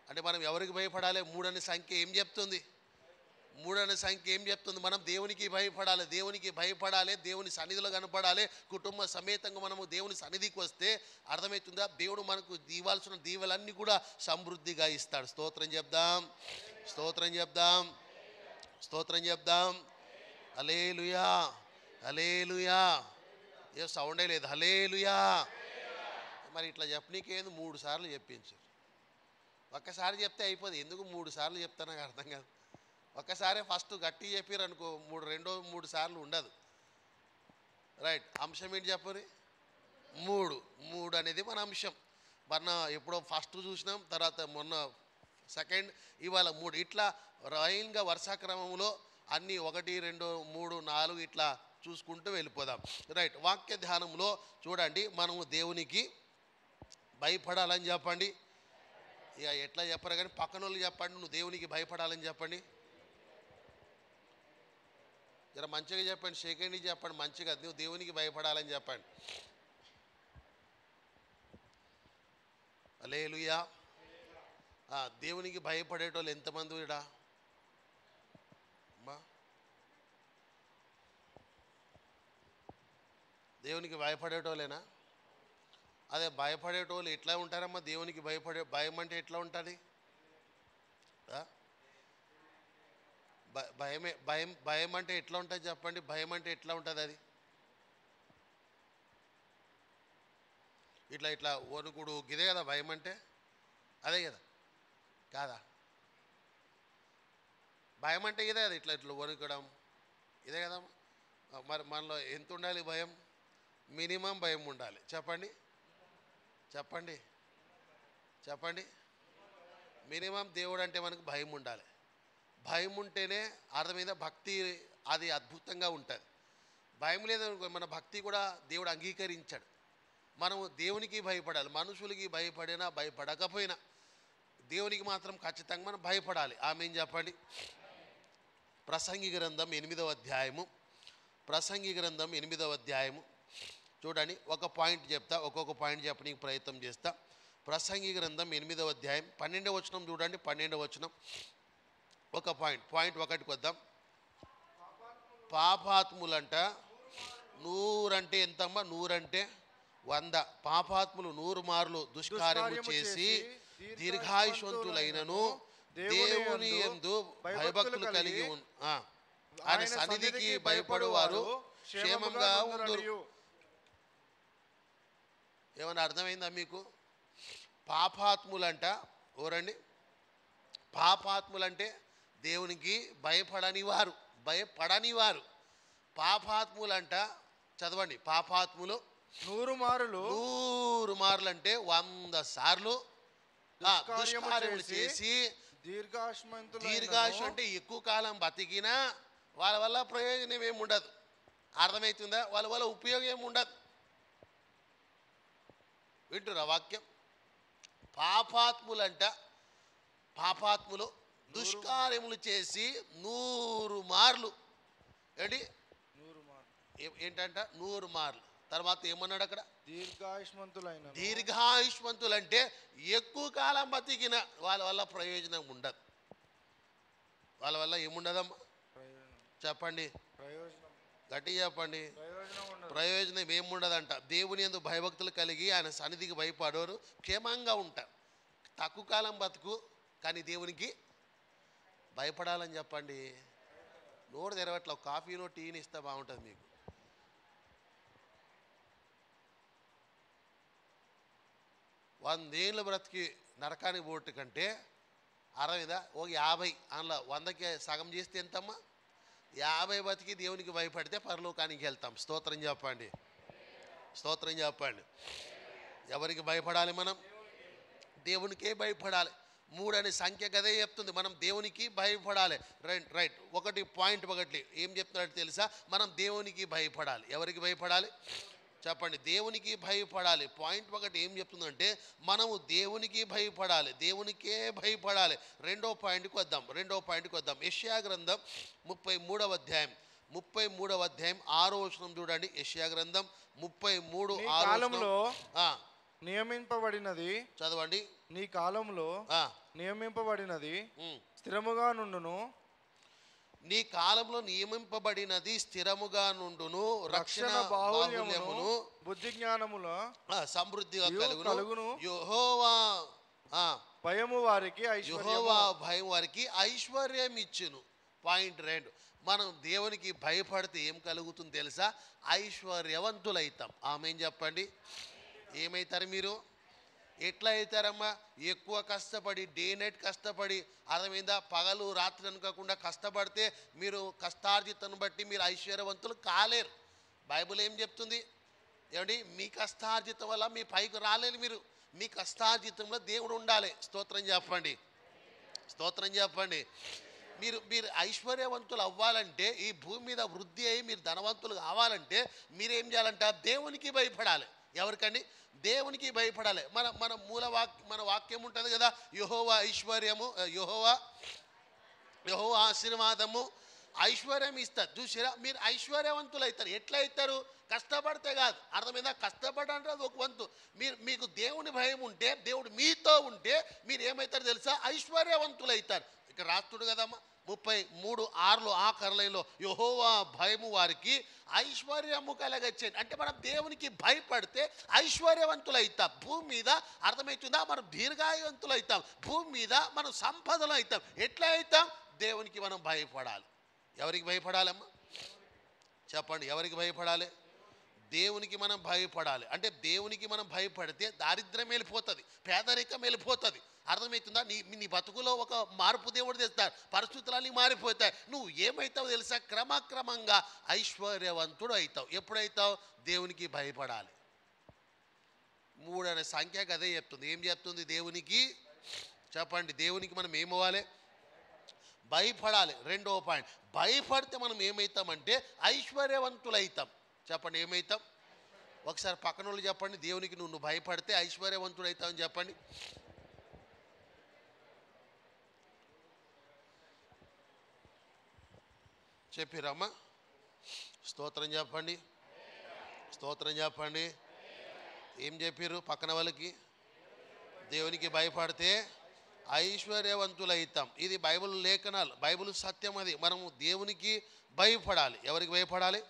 అంటే మనం ఎవరికి భయపడాలి? 3 అనే సంఖ్య ఏం చెప్తుంది? 3 అనే సంఖ్య ఏం చెప్తుంది? మనం దేవునికి భయపడాలి. దేవునికి భయపడాలి, దేవుని సన్నిధిలో కనపడాలి. కుటుంబ సమేతంగా మనము దేవుని సన్నిధికి వస్తే అర్థమవుతుందా? దేవుడు మనకు ఇవ్వాల్సిన దీవెలన్నీ కూడా సమృద్ధిగా ఇస్తాడు. స్తోత్రం చెప్దాం, స్తోత్రం చెప్దాం, స్తోత్రం చెప్దాం. హల్లెలూయా, హల్లెలూయా. ఏ సౌండే లేదు. హల్లెలూయా. మరి ఇట్లా చెప్పనీకేంది? 3 సార్లు చెప్పించారు. ఒక్కసారి చెప్తే అయిపోదు. ఎందుకు 3 సార్లు చెప్తాను నాకు అర్థం కాదు. ఒక్కసారి ఫస్ట్ గట్టి చెప్పారు అనుకో, 3 సార్లు ఉండదు. రైట్. అంశం ఏంటి చెప్పరు? 3 అనేది మన అంశం. మొన్న ఎప్పుడో ఫస్ట్ చూసినాం, తర్వాత మొన్న సెకండ్, ఇవాళ 3. ఇట్లా లైన్గా వర్షాక్రమంలో అన్నీ 1, 2, 3, 4 ఇట్లా చూసుకుంటూ వెళ్ళిపోదాం. రైట్. వాక్య ధ్యానంలో చూడండి, మనము దేవునికి భయపడాలని చెప్పండి. ఇక ఎట్లా చెప్పరు కానీ పక్కన వాళ్ళు చెప్పండి, నువ్వు దేవునికి భయపడాలని చెప్పండి. జర మంచిగా చెప్పండి, సెకండ్ చెప్పండి మంచిగా. నువ్వు దేవునికి భయపడాలని చెప్పండి. హల్లెలూయా. దేవునికి భయపడేటోళ్ళు ఎంతమంది ఇడా? అమ్మా, దేవునికి భయపడేటోళ్ళేనా? అదే భయపడేటోళ్ళు ఎట్లా ఉంటారమ్మా? దేవునికి భయం అంటే ఎట్లా ఉంటుంది? భయం అంటే ఎట్లా ఉంటుంది చెప్పండి. భయం అంటే ఎట్లా ఉంటుంది? అది ఇట్లా ఇట్లా వణుకుడు ఇదే కదా భయం అంటే, అదే కదా కాదా? భయం అంటే ఇదే కదా, ఇట్లా ఇట్లా వణుకడం ఇదే కదా. మరి మనలో ఎంత ఉండాలి భయం? మినిమం భయం ఉండాలి. చెప్పండి చెప్పండి చెప్పండి. మినిమం దేవుడు అంటే మనకు భయం ఉండాలి. భయం ఉంటేనే అర్థమైందా? భక్తి అది అద్భుతంగా ఉంటుంది. భయం లేదనుకో మన భక్తి కూడా దేవుడు అంగీకరించాడు. మనము దేవునికి భయపడాలి. మనుషులకి భయపడినా భయపడకపోయినా దేవునికి మాత్రం ఖచ్చితంగా మనం భయపడాలి. ఆమేన్ చెప్పండి. ప్రసంగి గ్రంథం 8వ అధ్యాయము, ప్రసంగి గ్రంథం 8వ అధ్యాయము చూడండి. ఒక పాయింట్ చెప్తా, ఒక్కొక్క పాయింట్ చెప్పడానికి ప్రయత్నం చేస్తా. ప్రసంగి గ్రంథం 8వ అధ్యాయం 12వ వచనం చూడండి. 12వ వచనం ఒక పాయింట్ ఒకటికి వద్దాం. పాపాత్ములంట 100 అంటే ఎంతమ్మా? 100 అంటే 100. పాపాత్ములు 100 మార్లు దుష్కార్యము చేసి దీర్ఘాయుష్వంతులైనను దేవుని యందు భయభక్తులు కలిగి ఆయన సన్నిధికి భయపడువారు క్షేమంగా ఉందురు. ఏమన్నా అర్థమైందా మీకు? పాపాత్ములంట ఎవరండి? పాపాత్ములంటే దేవునికి భయపడని వారు. పాపాత్ములంట చదవండి. పాపాత్ములు 100 మార్లు అంటే 100 సార్లు దుష్కార్యములు చేసి దీర్ఘాయుష్ అంటే ఎక్కువ కాలం బతికినా వాళ్ళ వల్ల ప్రయోజనం ఏమి ఉండదు. అర్థమవుతుందా? వాళ్ళ వల్ల ఉపయోగం ఏమి ఉండదు. వింటురా వాక్యం? పాపాత్ములు దుష్కార్యములు చేసి 100 మార్లు ఏంటంట? 100 మార్లు. తర్వాత ఏమన్నాడు అక్కడ? దీర్ఘాయుష్మంతులు అంటే ఎక్కువ కాలం బతికిన వాళ్ళ వల్ల ప్రయోజనం ఉండదు. వాళ్ళ వల్ల ఏముండదమ్మా? చెప్పండి గట్టి చెప్పండి. ప్రయోజనం ఏముండదంట. దేవుని యందు భయభక్తులు కలిగి ఆయన సన్నిధికి భయపడోరు క్షేమంగా ఉంటారు. తక్కువ కాలం బతుకు కానీ దేవునికి భయపడాలని చెప్పండి. నోరు తెరవట్ల కాఫీనో టీని ఇస్తే బాగుంటుంది మీకు. వందేళ్ళు బ్రతికి నరకానికి పోటు కంటే 60దా ఒక 50 అందులో 100కి సగం చేస్తే ఎంతమ్మా? 50 బతికి దేవునికి భయపడితే పరలోకానికి వెళ్తాం. స్తోత్రం చెప్పండి. ఎవరికి భయపడాలి? మనం దేవునికే భయపడాలి. 3 అనే సంఖ్య గదే చెప్తుంది. మనం దేవునికి భయపడాలి. రైట్. పాయింట్ ఒకటి ఏం చెప్తున్నాడు తెలుసా? మనం దేవునికి భయపడాలి. ఎవరికి భయపడాలి చెప్పండి? దేవునికి భయపడాలి. పాయింట్ ఒకటి ఏం చెప్తుందంటే మనము దేవునికి భయపడాలి, దేవునికే భయపడాలి. రెండో పాయింట్కి వద్దాం. యెషయా గ్రంథం 33వ అధ్యాయం 6వ వచనం చూడండి. యెషయా గ్రంథం 33:6 నియమింపబడినది చదవండి. నీ కాలంలో నియమింపబడినది స్థిరముగా నుండును. నీ కాలంలో నియమింపబడినది స్థిరముగా నుండును. రక్షణ బాహుల్యమును బుద్ధి జ్ఞానముల సమృద్ధిగా కలుగును. యెహోవా భయం వారికి ఐశ్వర్యం ఇచ్చును. పాయింట్ 2 మనం దేవునికి భయపడితే ఏం కలుగుతుంది తెలుసా? ఐశ్వర్యవంతులైతాం. ఆమేన్ చెప్పండి. ఏమవుతారు మీరు? ఎట్లా అవుతారమ్మా? ఎక్కువ కష్టపడి డే నైట్ కష్టపడి అర్థమైందా? పగలు రాత్రి అనుకోకుండా కష్టపడితే మీరు కష్టార్జితను బట్టి మీరు ఐశ్వర్యవంతులు కాలేరు. బైబిల్ ఏం చెప్తుంది? ఏమండి? మీ కష్టార్జితం వల్ల మీ పైకి రాలేరు. మీరు మీ కష్టార్జితంలో దేవుడు ఉండాలి. స్తోత్రం చెప్పండి. మీరు ఐశ్వర్యవంతులు అవ్వాలంటే, ఈ భూమి మీద వృద్ధి అయ్యి మీరు ధనవంతులు కావాలంటే మీరేం చేయాలంటే దేవునికి భయపడాలి. ఎవరికండి? దేవునికి భయపడాలి. మన వాక్యం ఉంటుంది కదా, యెహోవా ఐశ్వర్యము, యెహోవా ఆశీర్వాదము, ఐశ్వర్యం ఇస్తారు. చూసారా, మీరు ఐశ్వర్యవంతులు అవుతారు. ఎట్లా అవుతారు? కష్టపడితే కాదు. అర్థమైందా? కష్టపడంటే అది ఒక వంతు. మీకు దేవుని భయం ఉంటే, దేవుడు మీతో ఉంటే మీరు ఏమవుతారు తెలుసా? ఐశ్వర్యవంతులు అవుతారు. ఇక్కడ రాస్తుడు కదమ్మా 33:6 ఆఖరులో యెహోవా భయము వారికి ఐశ్వర్యము కలగచ్చేది. అంటే మనం దేవునికి భయపడితే ఐశ్వర్యవంతులు అవుతాం భూమి మీద. అర్థమవుతుందా? మనం దీర్ఘాయువంతులు అవుతాం భూమి మీద. మనం సంపదలు అవుతాం. ఎట్లా అవుతాం? దేవునికి మనం భయపడాలి. ఎవరికి భయపడాలమ్మా చెప్పండి? ఎవరికి భయపడాలి? దేవునికి మనం భయపడాలి. అంటే దేవునికి మనం భయపడితే దారిద్ర్యం వెళ్ళిపోతుంది, పేదరికం వెళ్ళిపోతుంది. అర్థమవుతుందా? నీ బతుకులో ఒక మార్పు దేవుడు తెస్తారు, పరిస్థితులన్నీ మారిపోతాయి. నువ్వు ఏమవుతావు తెలుసా? క్రమక్రమంగా ఐశ్వర్యవంతుడు అవుతావు. ఎప్పుడైతావు? దేవునికి భయపడాలి. 3 అనే సంఖ్యకు అదే చెప్తుంది. ఏం చెప్తుంది? దేవునికి చెప్పండి. దేవునికి మనం ఏమవ్వాలి? భయపడాలి. 2వ పాయింట్, భయపడితే మనం ఏమవుతామంటే ఐశ్వర్యవంతులు అవుతాం. చెప్పండి, ఏమవుతాం? ఒకసారి పక్కన వాళ్ళు చెప్పండి, దేవునికి నువ్వు భయపడితే ఐశ్వర్యవంతుడు అవుతావని చెప్పండి. చెప్పిరమ్మా? స్తోత్రం చెప్పండి, స్తోత్రం చెప్పండి. ఏం చెప్పిర్రు పక్కన వాళ్ళకి? దేవునికి భయపడితే ఐశ్వర్యవంతులు అవుతాం. ఇది బైబిల్ లేఖనాలు, బైబిల్ సత్యం. అది మనము దేవునికి భయపడాలి. ఎవరికి భయపడాలి?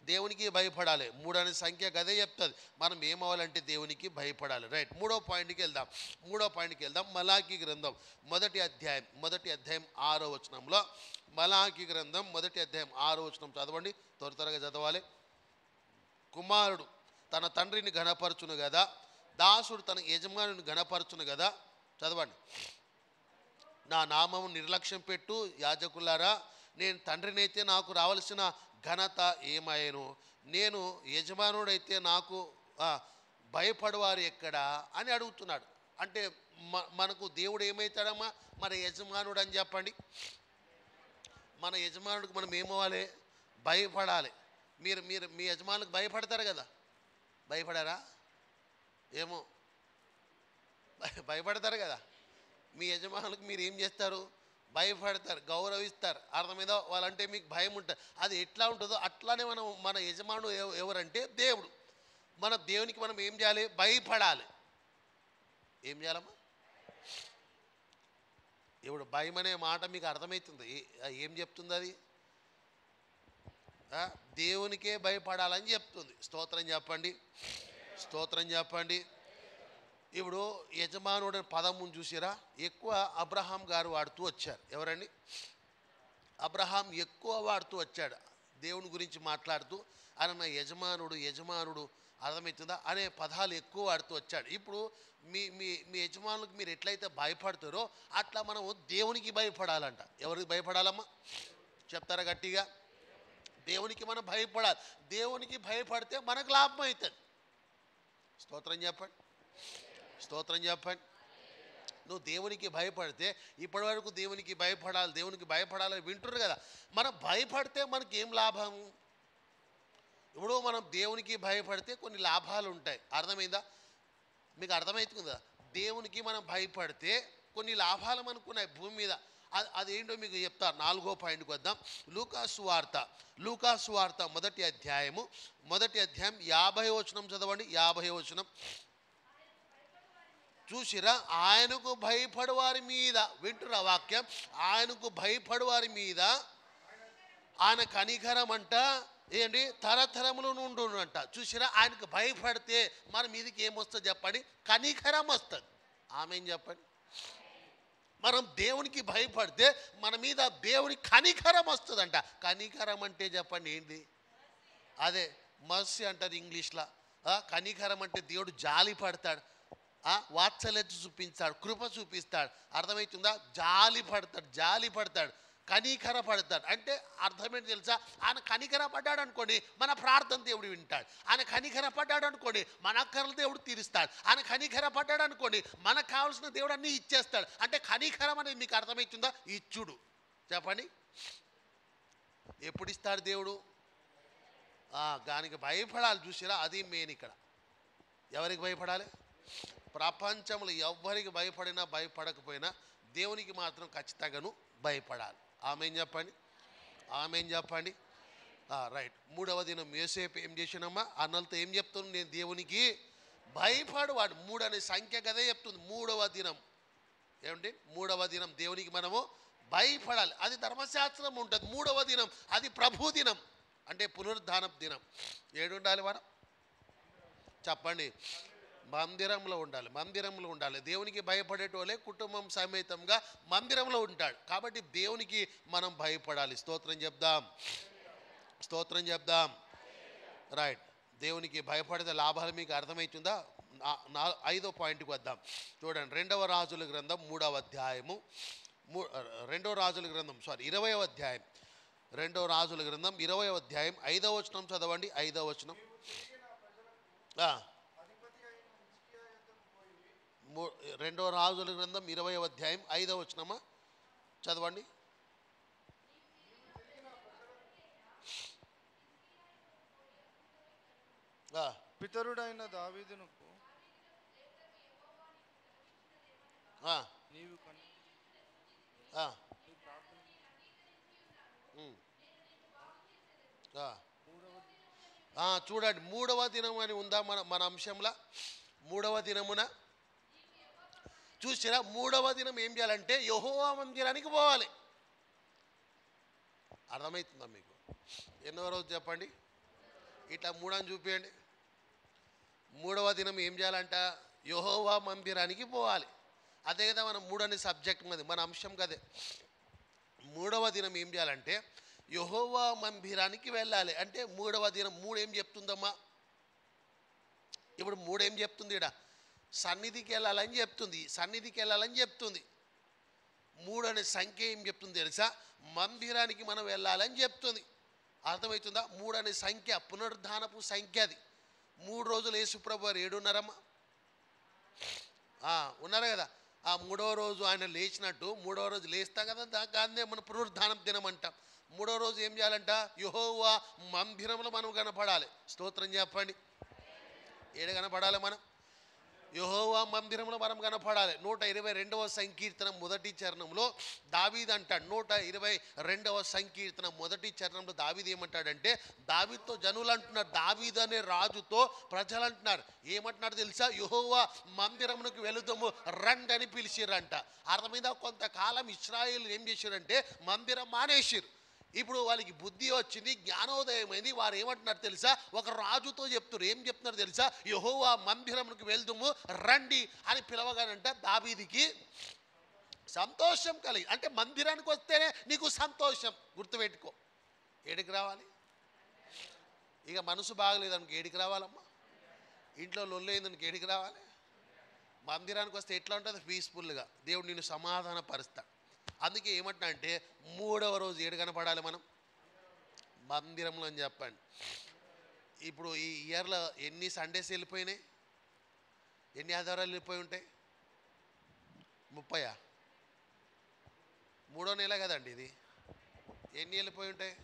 దేవునికి భయపడాలి. 3 అనే సంఖ్య అదే చెప్తుంది. మనం ఏమవ్వాలంటే దేవునికి భయపడాలి. రైట్, 3వ పాయింట్కి వెళ్దాం. మలాకీ గ్రంథం 1వ అధ్యాయం 6వ వచనంలో, మలాకీ గ్రంథం 1వ అధ్యాయం 6వ వచనం చదవండి. త్వరగా చదవాలి. కుమారుడు తన తండ్రిని ఘనపరచును కదా, దాసుడు తన యజమానుని ఘనపరచును కదా. చదవండి. నా నామము నిర్లక్ష్యం పెట్టు యాజకులారా, నేను తండ్రినైతే నాకు రావాల్సిన ఘనత ఏమాయను? నేను యజమానుడైతే నాకు భయపడవారు ఎక్కడా అని అడుగుతున్నాడు. అంటే మనకు దేవుడు ఏమవుతాడమ్మా? మన యజమానుడు అని చెప్పండి. మన యజమానుడికి మనం ఏమవ్వాలి? భయపడాలి. మీరు మీరు మీ యజమానులకు భయపడతారు కదా? భయపడారా? ఏమో భయపడతారు కదా? మీ యజమానులకు మీరు ఏం చేస్తారు? భయపడతారు, గౌరవిస్తారు. అర్థమైందా? వాళ్ళంటే మీకు భయం ఉంటుంది. అది ఎట్లా ఉంటుందో అట్లానే మన యజమానుడు ఎవరంటే దేవుడు. మన దేవునికి మనం ఏం చేయాలి? భయపడాలి. ఏం చేయాలమ్మా? ఇప్పుడు భయం అనే మాట మీకు అర్థమవుతుంది? ఏం చెప్తుంది అది? దేవునికే భయపడాలని చెప్తుంది. స్తోత్రం చెప్పండి, స్తోత్రం చెప్పండి. ఇప్పుడు యజమానుడు పదము చూసారా? ఎక్కువ అబ్రహాం గారు వాడుతూ వచ్చారు. ఎవరండి? అబ్రహాం ఎక్కువ వాడుతూ వచ్చాడు దేవుని గురించి మాట్లాడుతూ. ఆయన నా యజమానుడు అర్థమవుతుందా అనే పదాలు ఎక్కువ వాడుతూ వచ్చాడు. ఇప్పుడు మీ మీ మీ యజమానులకు మీరు ఎట్లయితే భయపడతారో అట్లా మనము దేవునికి భయపడాలంట. ఎవరికి భయపడాలమ్మా? చెప్తారా గట్టిగా? దేవునికి మనం భయపడాలి. దేవునికి భయపడితే మనకు లాభం అవుతుంది. స్తోత్రం చెప్పండి, స్తోత్రం చెప్పండి. నువ్వు దేవునికి భయపడితే, ఇప్పటి వరకు దేవునికి భయపడాలని వింటున్నారు కదా. మనం భయపడితే మనకి ఏం లాభం? ఇప్పుడు మనం దేవునికి భయపడితే కొన్ని లాభాలు ఉంటాయి. అర్థమైందా? మీకు అర్థమవుతుందా? దేవునికి మనం భయపడితే కొన్ని లాభాలు మనకున్నాయి భూమి మీద. అదేంటో మీకు చెప్తా. 4వ పాయింట్కి వద్దాం. లూకాసు వార్త 1వ అధ్యాయం 50వ వచనం చదవండి. 50వ వచనం చూసిరా? ఆయనకు భయపడు వారి మీద, వింటురా వాక్యం? ఆయనకు భయపడు వారి మీద ఆయన కనికరం అంట ఏంటి? తరతరములు నుండి అంట. చూసిరా? ఆయనకు భయపడితే మన మీదకి ఏమొస్తుంది చెప్పండి? కనికరం వస్తుంది. ఆమె చెప్పండి. మనం దేవునికి భయపడితే మన మీద దేవుని కనికరం వస్తుందంట. కనికరం అంటే చెప్పండి ఏంటి? అదే మర్సీ అంటారు ఇంగ్లీష్లో. కనికరం అంటే దేవుడు జాలి పడతాడు, వాత్సల్యత చూపించాడు, కృప చూపిస్తాడు. అర్థమవుతుందా? జాలి పడతాడు, కనికర పడతాడు. అంటే అర్థమేంటి తెలుసా? ఆయన కనికర పడ్డాడు అనుకోండి, మన ప్రార్థన దేవుడు వింటాడు. ఆయన కనికర పడ్డాడు అనుకోండి, మన అక్కర్లు దేవుడు తీరుస్తాడు. ఆయన కనికర పడ్డాడు అనుకోండి, మనకు కావాల్సిన దేవుడు అన్నీ ఇచ్చేస్తాడు. అంటే కనికరం అనేది మీకు అర్థమవుతుందా? ఇచ్చుడు. చెప్పండి, ఎప్పుడు ఇస్తాడు దేవుడు? దానికి భయపడాలి. చూసిరా? అది మెయిన్ ఇక్కడ. ఎవరికి భయపడాలి? ప్రపంచంలో ఎవరికి భయపడినా భయపడకపోయినా దేవునికి మాత్రం ఖచ్చితంగాను భయపడాలి. ఆమె చెప్పండి. ఆమెన్ చెప్పండి. రైట్. మూడవ దినం యోసేపు ఏం చేసినమ్మా? అన్నలతో ఏం చెప్తుంది? నేను దేవునికి భయపడవాడు. 3 అనే సంఖ్య కదే చెప్తుంది. మూడవ దినం ఏమండి? మూడవ దినం దేవునికి మనము భయపడాలి. అది ధర్మశాస్త్రం ఉంటుంది. మూడవ దినం అది ప్రభు దినం, అంటే పునరుద్ధాన దినం. ఏడుండాలి మనం? చెప్పండి. మందిరంలో ఉండాలి. మందిరంలో ఉండాలి. దేవునికి భయపడేటోళ్ళే కుటుంబం సమేతంగా మందిరంలో ఉంటాడు. కాబట్టి దేవునికి మనం భయపడాలి. స్తోత్రం చెప్దాం, స్తోత్రం చెప్దాం. రైట్. దేవునికి భయపడితే లాభాలు మీకు అర్థమవుతుందా? 5వ పాయింట్కి వద్దాం. చూడండి, 2వ రాజుల గ్రంథం 3వ అధ్యాయము, 2వ రాజుల గ్రంథం 20వ అధ్యాయం, 2వ రాజుల గ్రంథం 20వ అధ్యాయం 5వ వచనం చదవండి. 5వ వచనం. 2వ రాజుల గ్రంథం 20వ అధ్యాయం 5వ వచనమా చదవండి. పితరుడైన దావీదునకు నీవు చూడండి, 3వ దినం అని ఉందా మన అంశంలో? 3వ దినమున చూసిరా, 3వ దినం ఏం చేయాలంటే యెహోవా మందిరానికి పోవాలి. అర్థమవుతుందా మీకు? ఎన్నో రోజు చెప్పండి, ఇట్లా 3 అని చూపించండి. 3వ దినం ఏం చేయాలంట? యెహోవా మందిరానికి పోవాలి. అదే కదా మనం 3 అనే సబ్జెక్ట్ ఉన్నది, మన అంశం కదే. 3వ దినం ఏం చేయాలంటే యెహోవా మందిరానికి వెళ్ళాలి. అంటే 3వ దినం 3 ఏం చెప్తుందమ్మా? ఇప్పుడు 3 ఏం చెప్తుంది? ఇక్కడ సన్నిధికి వెళ్ళాలని చెప్తుంది, సన్నిధికి వెళ్ళాలని చెప్తుంది. 3 అనే సంఖ్య ఏం చెప్తుంది తెలుసా? మందిరానికి మనం వెళ్ళాలని చెప్తుంది. అర్థమవుతుందా? 3 అనే సంఖ్య పునరుద్ధానపు సంఖ్య. అది 3 రోజులు యేసుప్రభు వారు ఏడున్నారమ్మా? ఉన్నారు కదా. ఆ 3వ రోజు ఆయన లేచినట్టు 3వ రోజు లేస్తాం కదా, దాన్నే మన పునరుద్ధానం దినం అంటాం. 3వ రోజు ఏం చేయాలంట? యెహోవా మందిరంలో మనం కనపడాలి. స్తోత్రం చెప్పండి. ఏడ కనపడాలి మనం? యెహోవా మందిరంలో మనం కనపడాలి. 122వ సంకీర్తనం 1వ చరణంలో దావీదు అంటాడు. 122వ సంకీర్తనం 1వ చరణంలో దావీదు ఏమంటాడంటే, దావీదుతో జనులు అంటున్నారు, దావీదు అనే రాజుతో ప్రజలు అంటున్నారు. ఏమంటున్నారు తెలుసా? యెహోవా మందిరమునకు వెళుదాము రండి అని పిలిచిర్రంట. అర్థమైందా? కొంతకాలం ఇశ్రాయేలు ఏం చేశారంటే మందిరం మానేసిరు. ఇప్పుడు వాళ్ళకి బుద్ధి వచ్చింది, జ్ఞానోదయమైంది. వారు ఏమంటున్నారు తెలుసా? ఒక రాజుతో చెప్తున్నారు. ఏం చెప్తున్నారు తెలుసా? యెహోవా మందిరమునకు వెళ్దాము రండి అని పిలవగానంట దావీదుకి సంతోషం కలిగి. అంటే మందిరానికి వస్తేనే నీకు సంతోషం. గుర్తుపెట్టుకో. ఏడికి రావాలి? ఇక మనసు బాగలేదనుకో ఏడికి రావాలమ్మా? ఇంట్లో లొల్లైందనుకో ఏడికి రావాలి? మందిరానికి వస్తే ఎట్లా ఉంటుంది? పీస్ఫుల్గా దేవుడు నిన్ను సమాధాన పరుస్తాడు. అందుకే ఏమంటున్నా అంటే 3వ రోజు ఏడు కనపడాలి మనం? మందిరంలో అని చెప్పండి. ఇప్పుడు ఈ ఇయర్లో ఎన్ని సండేస్ వెళ్ళిపోయినాయి? ఎన్ని ఆదివారాలు వెళ్ళిపోయి ఉంటాయి? 30. 3వ నెల కదండి ఇది. ఎన్ని వెళ్ళిపోయి ఉంటాయి?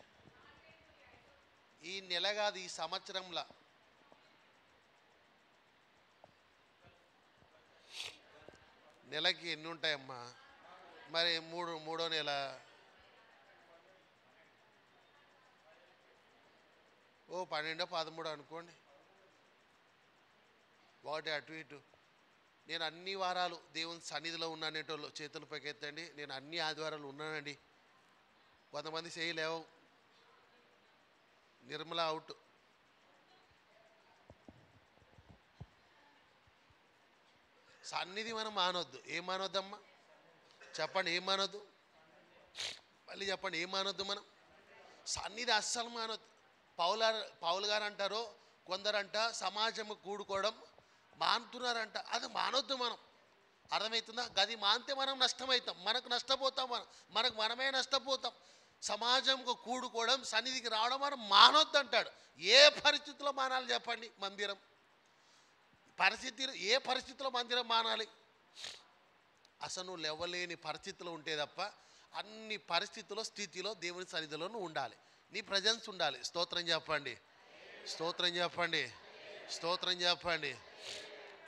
ఈ నెల కాదు, ఈ సంవత్సరంలో నెలకి ఎన్ని ఉంటాయమ్మా? మరి 3వ నెల 12 13 అనుకోండి. ఒకటి అటు ఇటు. నేను అన్ని వారాలు దేవుని సన్నిధిలో ఉన్నానేటోళ్ళు చేతులు పైకెత్తండి. నేను అన్ని ఆదివారాలు ఉన్నానండి. కొంతమంది చేయలేవు. నిర్మల అవుట్. సన్నిధి మనం మానొద్దు. ఏం మానొద్దమ్మా? చెప్పండి, ఏం మానొద్దు? మళ్ళీ చెప్పండి, ఏం మానొద్దు మనం? సన్నిధి అస్సలు మానొద్దు. పౌలు గారు అంటారు, కొందరంట సమాజము కూడుకోవడం మానుతున్నారంట. అది మానొద్దు మనం. అర్థమవుతుందా? గది మానితే మనం నష్టమవుతాం, మనకు నష్టపోతాం, మనకు మనమే నష్టపోతాం. సమాజంకు కూడుకోవడం, సన్నిధికి రావడం మనం మానొద్దు అంటాడు. ఏ పరిస్థితిలో మానాలి చెప్పండి? మందిరం పరిస్థితులు, ఏ పరిస్థితిలో మందిరం మానాలి? అసలు నువ్వు లేవలేని పరిస్థితిలో ఉంటే తప్ప అన్ని పరిస్థితుల్లో స్థితిలో దేవుని సన్నిధిలో నువ్వు ఉండాలి. నీ ప్రజెన్స్ ఉండాలి. స్తోత్రం చెప్పండి, స్తోత్రం చెప్పండి, స్తోత్రం చెప్పండి.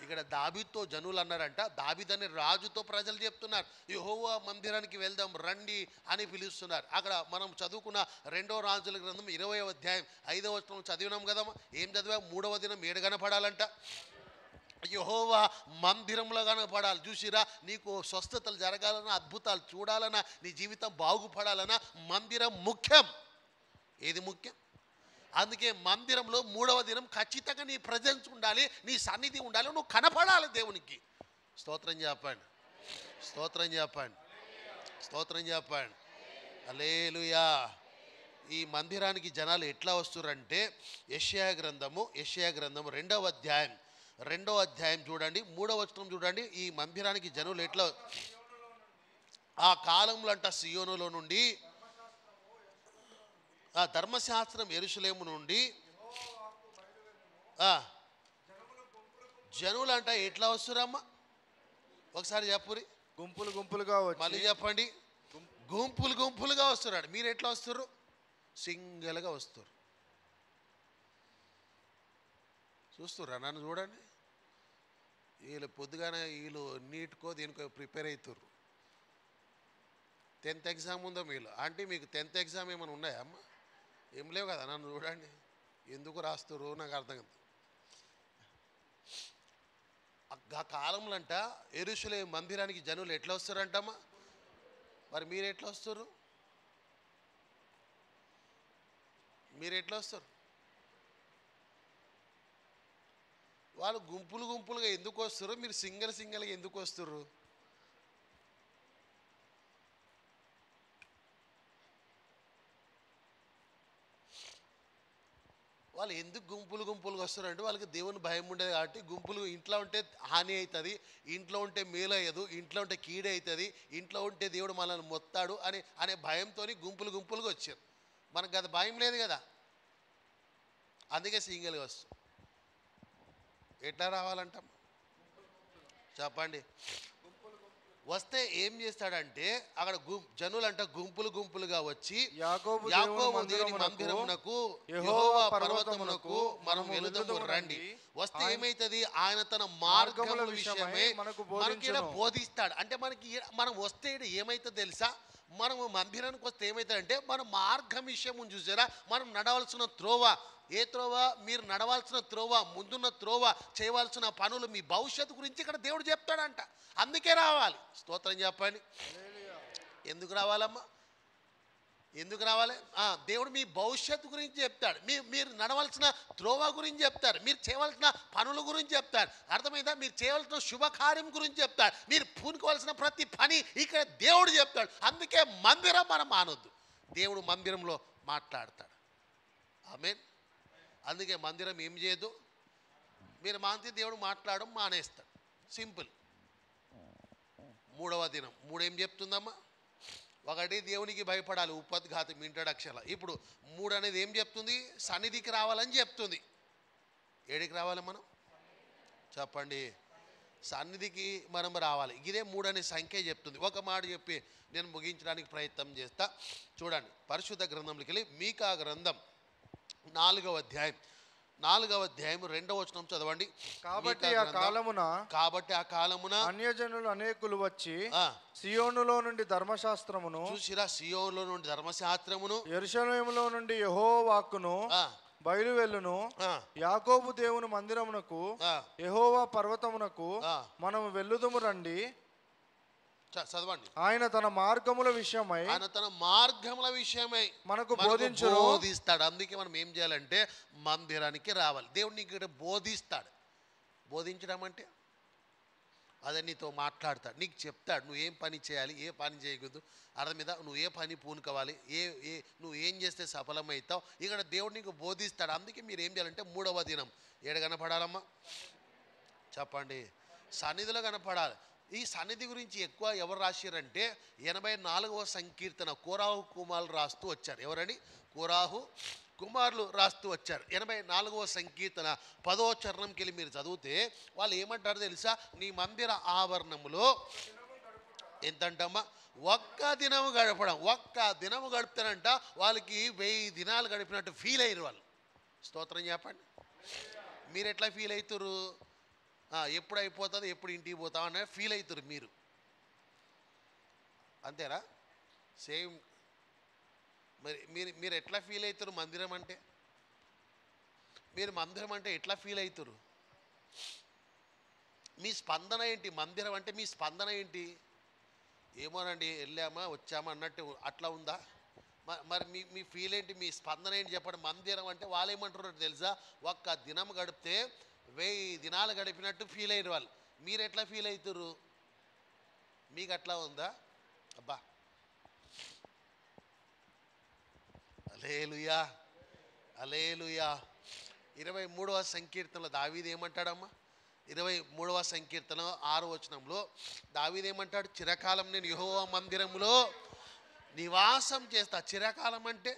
ఇక్కడ దావీదుతో జనులు అన్నారంట, దావీదు అనే రాజుతో ప్రజలు చెప్తున్నారు యెహోవా మందిరానికి వెళ్దాం రండి అని పిలుస్తున్నారు. అక్కడ మనం చదువుకున్న 2వ రాజుల గ్రంథం 20వ అధ్యాయం 5వ వచనం చదివినాం కదా. ఏం చదివా? 3వ దినం ఏడు కనపడాలంట, యెహోవా మందిరంలో కనపడాలి. చూసిరా, నీకు స్వస్థతలు జరగాలన్నా, అద్భుతాలు చూడాలన్నా, నీ జీవితం బాగుపడాలన్నా మందిరం ముఖ్యం. ఏది ముఖ్యం? అందుకే మందిరంలో 3వ దినం ఖచ్చితంగా నీ ప్రజెన్స్ ఉండాలి, నీ సన్నిధి ఉండాలి, నువ్వు కనపడాలి దేవునికి. స్తోత్రం చెప్పండి, స్తోత్రం చెప్పండి, స్తోత్రం చెప్పండి. హల్లెలూయా. ఈ మందిరానికి జనాలు ఎట్లా వస్తురంటే యెషయా గ్రంథం 2వ అధ్యాయం చూడండి, 3వ వచనం చూడండి. ఈ మందిరానికి జనులు ఎట్లా ఆ కాలంలో అంట సియోనులో నుండి, ఆ ధర్మశాస్త్రం యెరూషలేము నుండి జనులు అంట ఎట్లా వస్తురమ్మా? ఒకసారి చెప్పురి. గుంపులు గుంపులుగా వచ్చి, మళ్ళీ చెప్పండి. గుంపులు గుంపులుగా వస్తున్నాడు. మీరు ఎట్లా వస్తుర్రు? సింగిల్గా వస్తారు. చూస్తుర్రా నన్ను? చూడండి, వీళ్ళు పొద్దుగానే వీళ్ళు నీట్కో దీనికో ప్రిపేర్ అవుతుర్రు. 10th ఎగ్జామ్ ఉందో మీలో? అంటే మీకు 10th ఎగ్జామ్ ఏమైనా ఉన్నాయా అమ్మ? ఏం లేవు కదా. నన్ను చూడండి, ఎందుకు రాస్తుర్రు నాకు అర్థం కాదు. ఆ కాలంలో అంట యెరూషలేము మందిరానికి జనులు ఎట్లా వస్తారంటమ్మా? మరి మీరు ఎట్లా వస్తారు? మీరు ఎట్లా వస్తారు? వాళ్ళు గుంపులు గుంపులుగా ఎందుకు వస్తారు? మీరు సింగిల్గా ఎందుకు వస్తారు? వాళ్ళు ఎందుకు గుంపులు గుంపులుగా వస్తారంటే వాళ్ళకి దేవుని భయం ఉండేది కాబట్టి. గుంపులు ఇంట్లో ఉంటే హాని అవుతుంది, ఇంట్లో ఉంటే మేలు అయ్యదు, ఇంట్లో ఉంటే కీడే అవుతుంది, ఇంట్లో ఉంటే దేవుడు మనల్ని మొత్తాడు అనే భయంతో గుంపులు గుంపులుగా వచ్చారు. మనకు అది భయం లేదు కదా, అందుకే సింగిల్గా వస్తాం. ఎట్లా రావాలంటాం చెప్పండి? వస్తే ఏం చేస్తాడంటే అక్కడ జనులంట గుంపులు గుంపులుగా వచ్చి యాకోబు దేవుని మందిరమునకు యెహోవా పర్వతమునకు మనం వెళుదాము రండి. వస్తే ఏమైతుంది? ఆయన తన మార్గముల విషయమే మనకు బోధిస్తాడు. అంటే మనం వస్తే ఏమైతుంది తెలుసా? మనము మందిరానికి వస్తే ఏమవుతుందంటే మన మార్గం విషయం చూసారా, మనం నడవలసిన త్రోవ, ఏ త్రోవ? మీరు నడవాల్సిన త్రోవ, ముందున్న త్రోవ, చేయవలసిన పనులు, మీ భవిష్యత్తు గురించి ఇక్కడ దేవుడు చెప్తాడంట. అందుకే రావాలి. స్తోత్రం చెప్పండి. ఎందుకు రావాలమ్మా? ఎందుకు రావాలి? దేవుడు మీ భవిష్యత్తు గురించి చెప్తాడు, మీరు నడవలసిన త్రోవ గురించి చెప్తారు, మీరు చేయవలసిన పనుల గురించి చెప్తారు. అర్థమైందా? మీరు చేయవలసిన శుభకార్యం గురించి చెప్తాడు, మీరు పూనుకోవాల్సిన ప్రతి పని ఇక్కడ దేవుడు చెప్తాడు. అందుకే మందిరం మనం మానొద్దు, దేవుడు మందిరంలో మాట్లాడతాడు. ఆమేన్. అందుకే మందిరం ఏం చేయదు, మీరు మాంతి దేవుడు మాట్లాడడం మానేస్తాడు. సింపుల్. 3వ దినం 3 ఏం చెప్తుందమ్మా? ఒకటి దేవునికి భయపడాలి, ఉపద్ఘాతం ఇంట్రడక్షన్. ఇప్పుడు 3 అనేది ఏం చెప్తుంది? సన్నిధికి రావాలని చెప్తుంది. ఏడికి రావాలి మనం చెప్పండి? సన్నిధికి మనం రావాలి. ఇదే 3 అనే సంఖ్య చెప్తుంది. ఒక మాట చెప్పి నేను ముగించడానికి ప్రయత్నం చేస్తా. చూడండి, పరిశుద్ధ గ్రంథంలోకి వెళ్ళి మీకా గ్రంథం 4వ అధ్యాయం 2వ వచనం చదవండి. కాబట్టి ఆ కాలమున అన్యజనులు అనేకులు వచ్చి సియోనులో నుండి ధర్మశాస్త్రమును, చూసిరా, సియోనులో నుండి ధర్మశాస్త్రమును, యెరూషలేములో నుండి యెహోవా వాక్కును బయలువెళ్ళును. యాకోబు దేవుని మందిరమునకు యెహోవా పర్వతమునకు మనము వెళ్ళుదుము రండి. చదవండి. ఆయన తన మార్గముల విషయమై మనకు బోధిస్తాడు. అందుకే మనం ఏం చేయాలంటే మందిరానికి రావాలి. దేవుడు నీకు ఇక్కడ బోధిస్తాడు. బోధించడం అంటే అదే నీతో మాట్లాడతాడు, నీకు చెప్తాడు నువ్వు ఏం పని చేయాలి, ఏ పని చేయకూడదు, అర్థం మీద నువ్వు ఏ పని పూనుకోవాలి, నువ్వు ఏం చేస్తే సఫలమవుతావు. ఇక్కడ దేవుడు నీకు బోధిస్తాడు. అందుకే మీరు ఏం చేయాలంటే 3వ దినం ఏడ కనపడాలమ్మా చెప్పండి? సన్నిధిలో కనపడాలి. ఈ సన్నిధి గురించి ఎక్కువ ఎవరు రాశారంటే 84వ సంకీర్తన కోరాహు కుమారులు రాస్తూ వచ్చారు. ఎవరని? కోరాహు కుమారులు రాస్తూ వచ్చారు. 84వ సంకీర్తన 10వ చరణంకి వెళ్ళి మీరు చదివితే వాళ్ళు ఏమంటారు తెలుసా? నీ మందిర ఆవరణములో ఎంతంటమ్మా? ఒక్క దినము గడపడం. ఒక్క దినము గడుపుతానంట వాళ్ళకి 1000 దినాలు గడిపినట్టు ఫీల్ అయ్యారు వాళ్ళు. స్తోత్రం చెప్పండి. మీరు ఎట్లా ఫీల్ అవుతారు? ఎప్పుడు అయిపోతుంది, ఎప్పుడు ఇంటికి పోతాం అన్న ఫీల్ అవుతారు మీరు. అంతేనా? సేమ్. మరి మీరు ఎట్లా ఫీల్ అవుతారు మందిరం అంటే? మీరు మందిరం అంటే ఎట్లా ఫీల్ అవుతారు? మీ స్పందన ఏంటి? మందిరం అంటే మీ స్పందన ఏంటి? ఏమోనండి, వెళ్ళామా వచ్చామా అన్నట్టు అట్లా ఉందా? మరి మీ ఫీల్ ఏంటి? మీ స్పందన ఏంటి చెప్పండి. మందిరం అంటే వాళ్ళు ఏమంటున్నారు తెలుసా? ఒక్క దినం గడిపితే 1000 దినాలు గడిపినట్టు ఫీల్ అయ్యారు వాళ్ళు. మీరు ఎట్లా ఫీల్ అవుతారు? మీకు అట్లా ఉందా? అబ్బా, హల్లెలూయా, హల్లెలూయా. 23వ సంకీర్తనలో దావీదు ఏమంటాడమ్మా? 23వ సంకీర్తన 6వ వచనంలో దావీదు ఏమంటాడు? చిరకాలం నేను యెహోవా మందిరములో నివాసం చేస్తా. చిరకాలం అంటే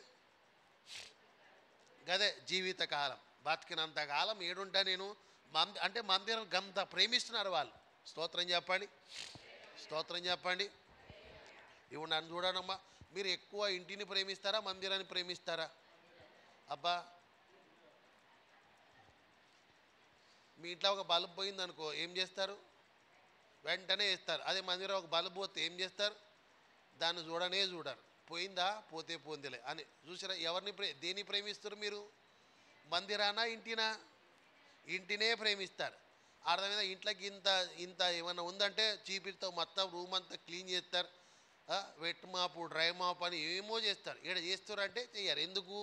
గదే జీవితకాలం. బతికినంతకాలం ఏడుంటా నేను. అంటే మందిరం గంత ప్రేమిస్తున్నారు వాళ్ళు. స్తోత్రం చెప్పండి, స్తోత్రం చెప్పండి. ఇప్పుడు నన్ను చూడనమ్మా, మీరు ఎక్కువ ఇంటిని ప్రేమిస్తారా మందిరాన్ని ప్రేమిస్తారా? అబ్బా, మీ ఇంట్లో ఒక బల్బు పోయింది అనుకో, ఏం చేస్తారు? వెంటనే వేస్తారు. అదే మందిరం ఒక బల్బు పోతే ఏం చేస్తారు? దాన్ని చూడరు. పోయిందా, పోతే పోందిలే అని చూసారా? దేన్ని ప్రేమిస్తారు మీరు? మందిరానా ఇంటినా? ఇంటినే ప్రేమిస్తారు. అర్థమైందా? ఇంట్లోకి ఇంత ఇంత ఏమన్నా ఉందంటే చీపిరితో మొత్తం రూమ్ అంతా క్లీన్ చేస్తారు. వెట్ మాపు, డ్రై మాపు అని ఏమో చేస్తారు. ఇక్కడ చేస్తారు అంటే చెయ్యారు. ఎందుకు?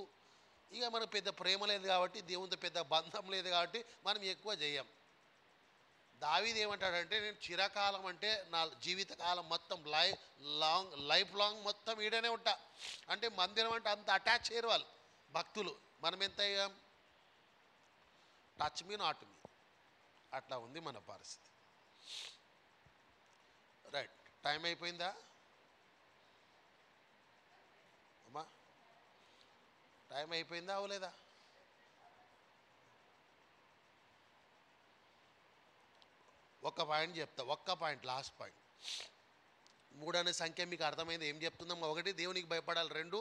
ఇక మనకు పెద్ద ప్రేమ లేదు కాబట్టి, దేవునితో పెద్ద బంధం లేదు కాబట్టి మనం ఎక్కువ చెయ్యం. దావీదు ఏమంటాడంటే, నేను చిరకాలం అంటే నా జీవితకాలం మొత్తం లైఫ్ లాంగ్ మొత్తం ఈడనే ఉంటా. అంటే మందిరం అంటే అంత అటాచ్ చేయరు వాళ్ళు భక్తులు. మనం ఎంత అయ్యాం? టచ్ మీ నాట్ మీ, అట్లా ఉంది మన పరిస్థితి. రైట్, టైం అయిపోయిందా అమ్మా? టైం అయిపోయిందా అవలేదా? ఒక్క పాయింట్ చెప్తా, ఒక్క పాయింట్, లాస్ట్ పాయింట్. 3 అనే సంఖ్య మీకు అర్థమైంది ఏం చెప్తుందమ్మా? 1 దేవునికి భయపడాలి, 2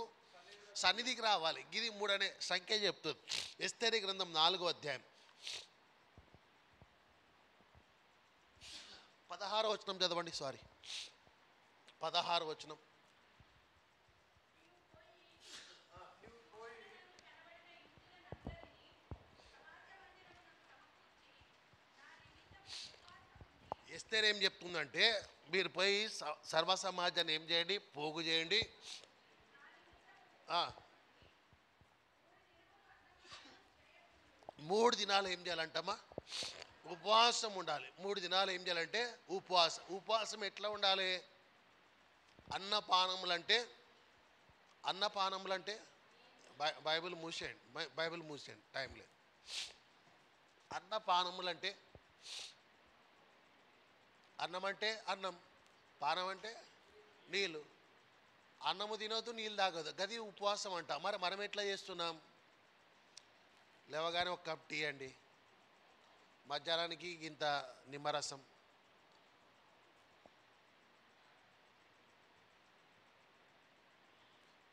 సన్నిధికి రావాలి. ఇది 3 అనే సంఖ్య చెప్తుంది. ఎస్తేరు గ్రంథం 4వ అధ్యాయం 16వ వచనం చదవండి. 16వ వచనం. ఎస్తేరు ఏం చెప్తుందంటే, మీరు పోయి సర్వ సమాజాన్ని ఏం చేయండి? పోగు చేయండి. 3 దినాలు ఏం చేయాలంటమ్మా? ఉపవాసం ఉండాలి. 3 దినాలు ఏం చేయాలంటే ఉపవాసం ఎట్లా ఉండాలి? అన్నపానములంటే బైబిల్ మూసేయండి, టైం లేదు. అన్నపానములంటే అన్నం అంటే అన్నం, పానం అంటే నీళ్ళు. అన్నము తినవద్దు, నీళ్ళు తాగదు, గది ఉపవాసం అంట. మరి మనం ఎట్లా చేస్తున్నాం? లేవగానే ఒక కప్ టీ అండి, మధ్యాహ్నానికి ఇంత నిమ్మరసం,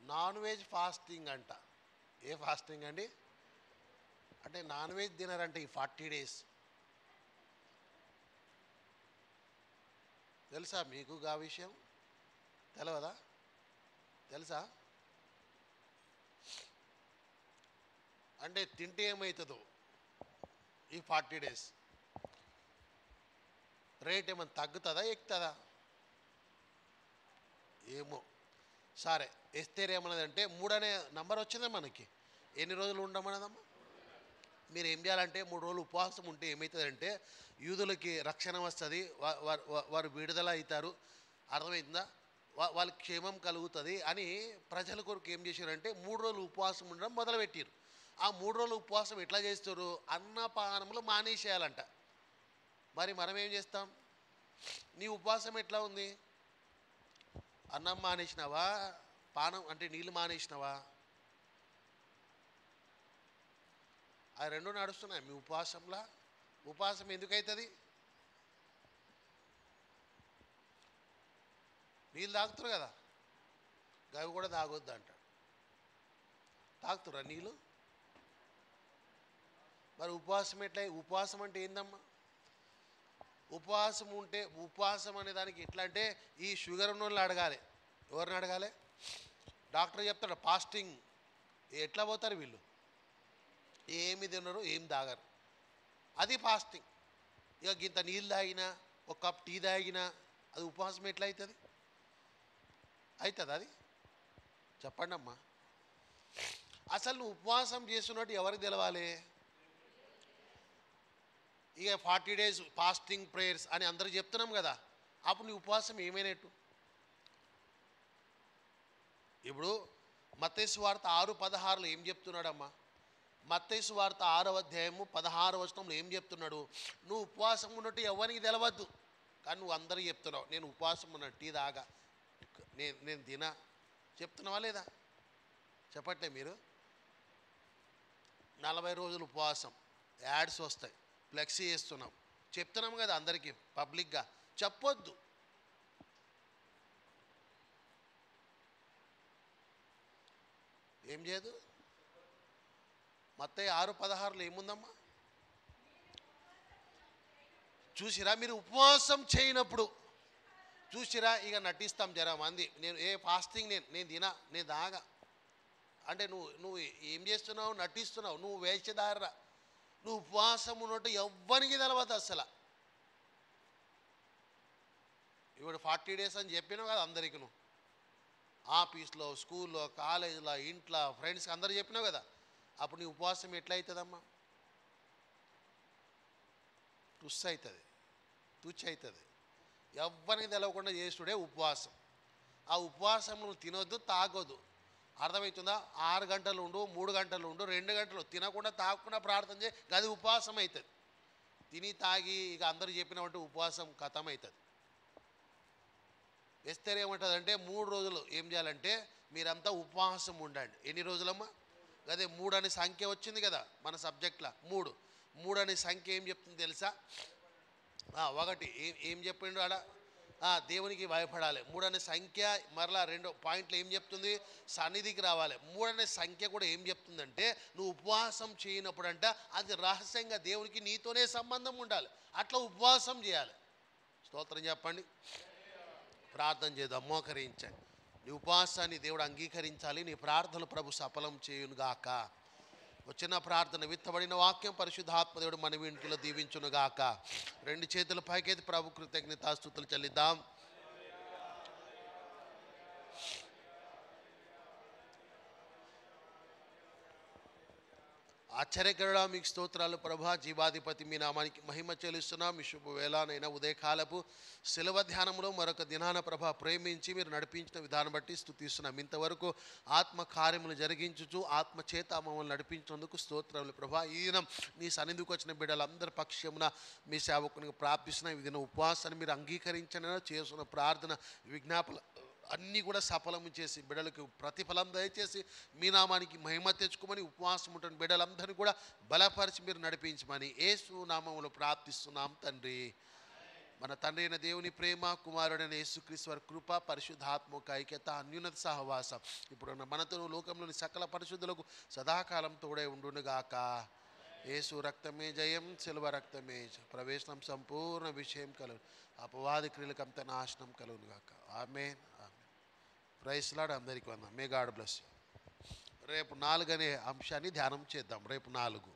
నాన్ వెజ్ ఫాస్టింగ్ అంట. ఏ ఫాస్టింగ్ అండి? అంటే నాన్ వెజ్ తినరంటే ఈ 40 days. తెలుసా మీకు ఆ విషయం? తెలియదా? తెలుసా? అంటే తింటే ఏమవుతుందో ఈ 40 days రేట్ ఏమైనా తగ్గుతుందా ఎక్కుతుందా? ఏమో. సరే, ఎస్తేరు ఏమన్నదంటే 3 అనే నంబర్ వచ్చిందా మనకి? ఎన్ని రోజులు ఉండమన్నదమ్మా? మీరు ఏం చేయాలంటే 3 రోజులు ఉపవాసం ఉంటే ఏమవుతుందంటే యూదులకి రక్షణ వస్తుంది, వారు విడుదల అవుతారు. అర్థమవుతుందా? వాళ్ళకి క్షేమం కలుగుతుంది అని ప్రజల కొరకు ఏం చేశారంటే 3 రోజులు ఉపవాసం ఉండడం మొదలుపెట్టారు. ఆ 3 రోజులు ఉపవాసం ఎట్లా చేస్తారు? అన్నపానములు మానేసేయాలంట. మరి మనం ఏం చేస్తాం? నీ ఉపవాసం ఎట్లా ఉంది? అన్నం మానేసినావా? పానం అంటే నీళ్ళు మానేసినావా? ఆ 2 నడుస్తున్నాయి మీ ఉపవాసంలా. ఉపవాసం ఎందుకు అవుతుంది? నీళ్ళు తాగుతారు కదా, గవి కూడా తాగొద్దు అంటాడు. తాగుతురా నీళ్ళు? మరి ఉపవాసం ఎట్లా? ఉపవాసం అంటే ఏందమ్మా? ఉపవాసం ఉంటే ఉపవాసం అనే దానికి ఎట్లా అంటే ఈ షుగర్ ఉన్న వాళ్ళు అడగాలి. ఎవరిని అడగాలి? డాక్టర్ చెప్తాడు ఫాస్టింగ్. ఎట్లా పోతారు వీళ్ళు? ఏమి తినరు, ఏం తాగరు, అది ఫాస్టింగ్. ఇక ఇంత నీళ్ళు తాగినా, ఒక కప్ టీ తాగినా అది ఉపవాసం ఎట్లా అవుతుంది? అవుతుంది అది? చెప్పండి అమ్మా. అసలు నువ్వు ఉపవాసం చేస్తున్నట్టు ఎవరికి తెలవాలి? ఇక 40 days ఫాస్టింగ్ ప్రేయర్స్ అని అందరికి చెప్తున్నాం కదా, అప్పుడు నీ ఉపవాసం ఏమైనట్టు? ఇప్పుడు మత్తయి సువార్త 6:16లో ఏం చెప్తున్నాడమ్మా? మత్తయి సువార్త 6వ అధ్యాయము 16వ వచనంలో ఏం చెప్తున్నాడు? నువ్వు ఉపవాసం ఉన్నట్టు ఎవరికి తెలవద్దు, కానీ నువ్వు అందరికీ చెప్తున్నావు నేను ఉపవాసం ఉన్నట్టు, టీ తాగా, నేను తినా. చెప్తున్నావా లేదా? చెప్పట్లే మీరు? 40 రోజులు ఉపవాసం, యాడ్స్ వస్తాయి, ఫ్లెక్సీ చేస్తున్నాం, చెప్తున్నాం కదా అందరికీ పబ్లిక్గా. చెప్పొద్దు. ఏం చేయదు? మత్తయి 6:16లో ఏముందమ్మా? చూసిరా? మీరు ఉపవాసం చేయనప్పుడు చూసిరా, ఇక నటిస్తాం జరా మంది, నేను ఫాస్టింగ్ నేను తినా, నేను దాగా అంటే నువ్వు ఏం చేస్తున్నావు? నటిస్తున్నావు. నువ్వు వేషధారరా. నువ్వు ఉపవాసం ఉన్నట్టు ఎవ్వరికి తెలవదు అసలు. ఇప్పుడు 40 days అని చెప్పినావు కదా అందరికీ, నువ్వు ఆఫీస్లో, స్కూల్లో, కాలేజీలో, ఇంట్లో, ఫ్రెండ్స్కి అందరూ చెప్పినావు కదా, అప్పుడు నీ ఉపవాసం ఎట్లా అవుతుందమ్మా? టుస్ అవుతుంది, తుచ్చి అవుతుంది. ఎవ్వరికి తెలవకుండా చేసుడే ఉపవాసం. ఆ ఉపవాసం నువ్వు తినొద్దు, తాగొద్దు. అర్థమవుతుందా? 6 గంటలు ఉండు, 3 గంటలు ఉండు, 2 గంటలు తినకుండా తాగకుండా ప్రార్థన చేయి, అది ఉపవాసం అవుతుంది. తిని తాగి ఇక అందరూ చెప్పినట్టు ఉపవాసం ఖతం అవుతుంది. ఎస్తేర్ ఏమంటుంది అంటే 3 రోజులు ఏం చేయాలంటే మీరంతా ఉపవాసం ఉండండి. ఎన్ని రోజులమ్మా? అదే 3 అనే సంఖ్య వచ్చింది కదా మన సబ్జెక్ట్లో. 3 అనే సంఖ్య ఏం చెప్తుంది తెలుసా? 1 ఏం చెప్పిండు ఆడ? దేవునికి భయపడాలి. 3 అనే సంఖ్య మరలా 2 పాయింట్లు ఏం చెప్తుంది? సన్నిధికి రావాలి. 3 అనే సంఖ్య కూడా ఏం చెప్తుందంటే నువ్వు ఉపవాసం చేయనప్పుడు అంట అది రహస్యంగా దేవునికి నీతోనే సంబంధం ఉండాలి, అట్లా ఉపవాసం చేయాలి. స్తోత్రం చెప్పండి. ప్రార్థన చేద్దాం, మోకరించండి. నీ ఉపవాసాన్ని దేవుడు అంగీకరించాలి. నీ ప్రార్థనలు ప్రభు సఫలం చేయునుగాక. వచ్చిన ప్రార్థన విత్తబడిన వాక్యం పరిశుద్ధాత్మ దేవుడు మన ఇంటిలో దీవించునుగాక. 2 చేతుల పైకెత్తి ప్రభు కృతజ్ఞతాస్తుతులు చెల్లిద్దాం. ఆశ్చర్యకరుడా మీకు స్తోత్రాలు ప్రభా. జీవాధిపతి మీ నామానికి మహిమ చెల్లిస్తున్నాం. మీ శుభవేళనైనా ఉదయకాలపు శిలువ ధ్యానంలో మరొక దినాన ప్రభా ప్రేమించి మీరు నడిపించిన విధానం బట్టి స్తుతిస్తున్నాం. ఇంతవరకు ఆత్మ కార్యములు జరిగించుచు ఆత్మ చేత మమ్మల్ని నడిపించినందుకు స్తోత్రాలు ప్రభా. ఈ దినం నీ సన్నిధికి వచ్చిన బిడ్డలందరి పక్షమున మీ సేవకునికి ప్రార్థిస్తున్న ఈ దిన ఉపవాసాన్ని మీరు అంగీకరించిన చేస్తున్న ప్రార్థన విజ్ఞాపన అన్నీ కూడా సఫలము చేసి బిడ్డలకు ప్రతిఫలం దయచేసి మీ నామానికి మహిమ తెచ్చుకోమని ఉపవాసం ఉంటున్న బిడ్డలందరినీ కూడా బలపరిచి మీరు నడిపించమని యేసు నామములో ప్రార్థిస్తున్నాం తండ్రి. మన తండ్రి అయిన దేవుని ప్రేమ, కుమారుడైన యేసుక్రీస్తు వారి కృప, పరిశుద్ధాత్మక ఐక్యత, అన్యున్నత సహవాసం ఇప్పుడున్న మనతో లోకంలోని సకల పరిశుద్ధులకు సదాకాలం తోడై ఉండునుగాక. యేసు రక్తమే జయం, శిలువ రక్తమే ప్రవేశం, సంపూర్ణ విషయం కలుగు, అపవాది క్రియలకంత నాశనం కలుగునుగాక. ఆమేన్. Praise lord. అందరికీ వందనాలు. May God bless you. రేపు 4 అనే అంశాన్ని ధ్యానం చేద్దాం. రేపు 4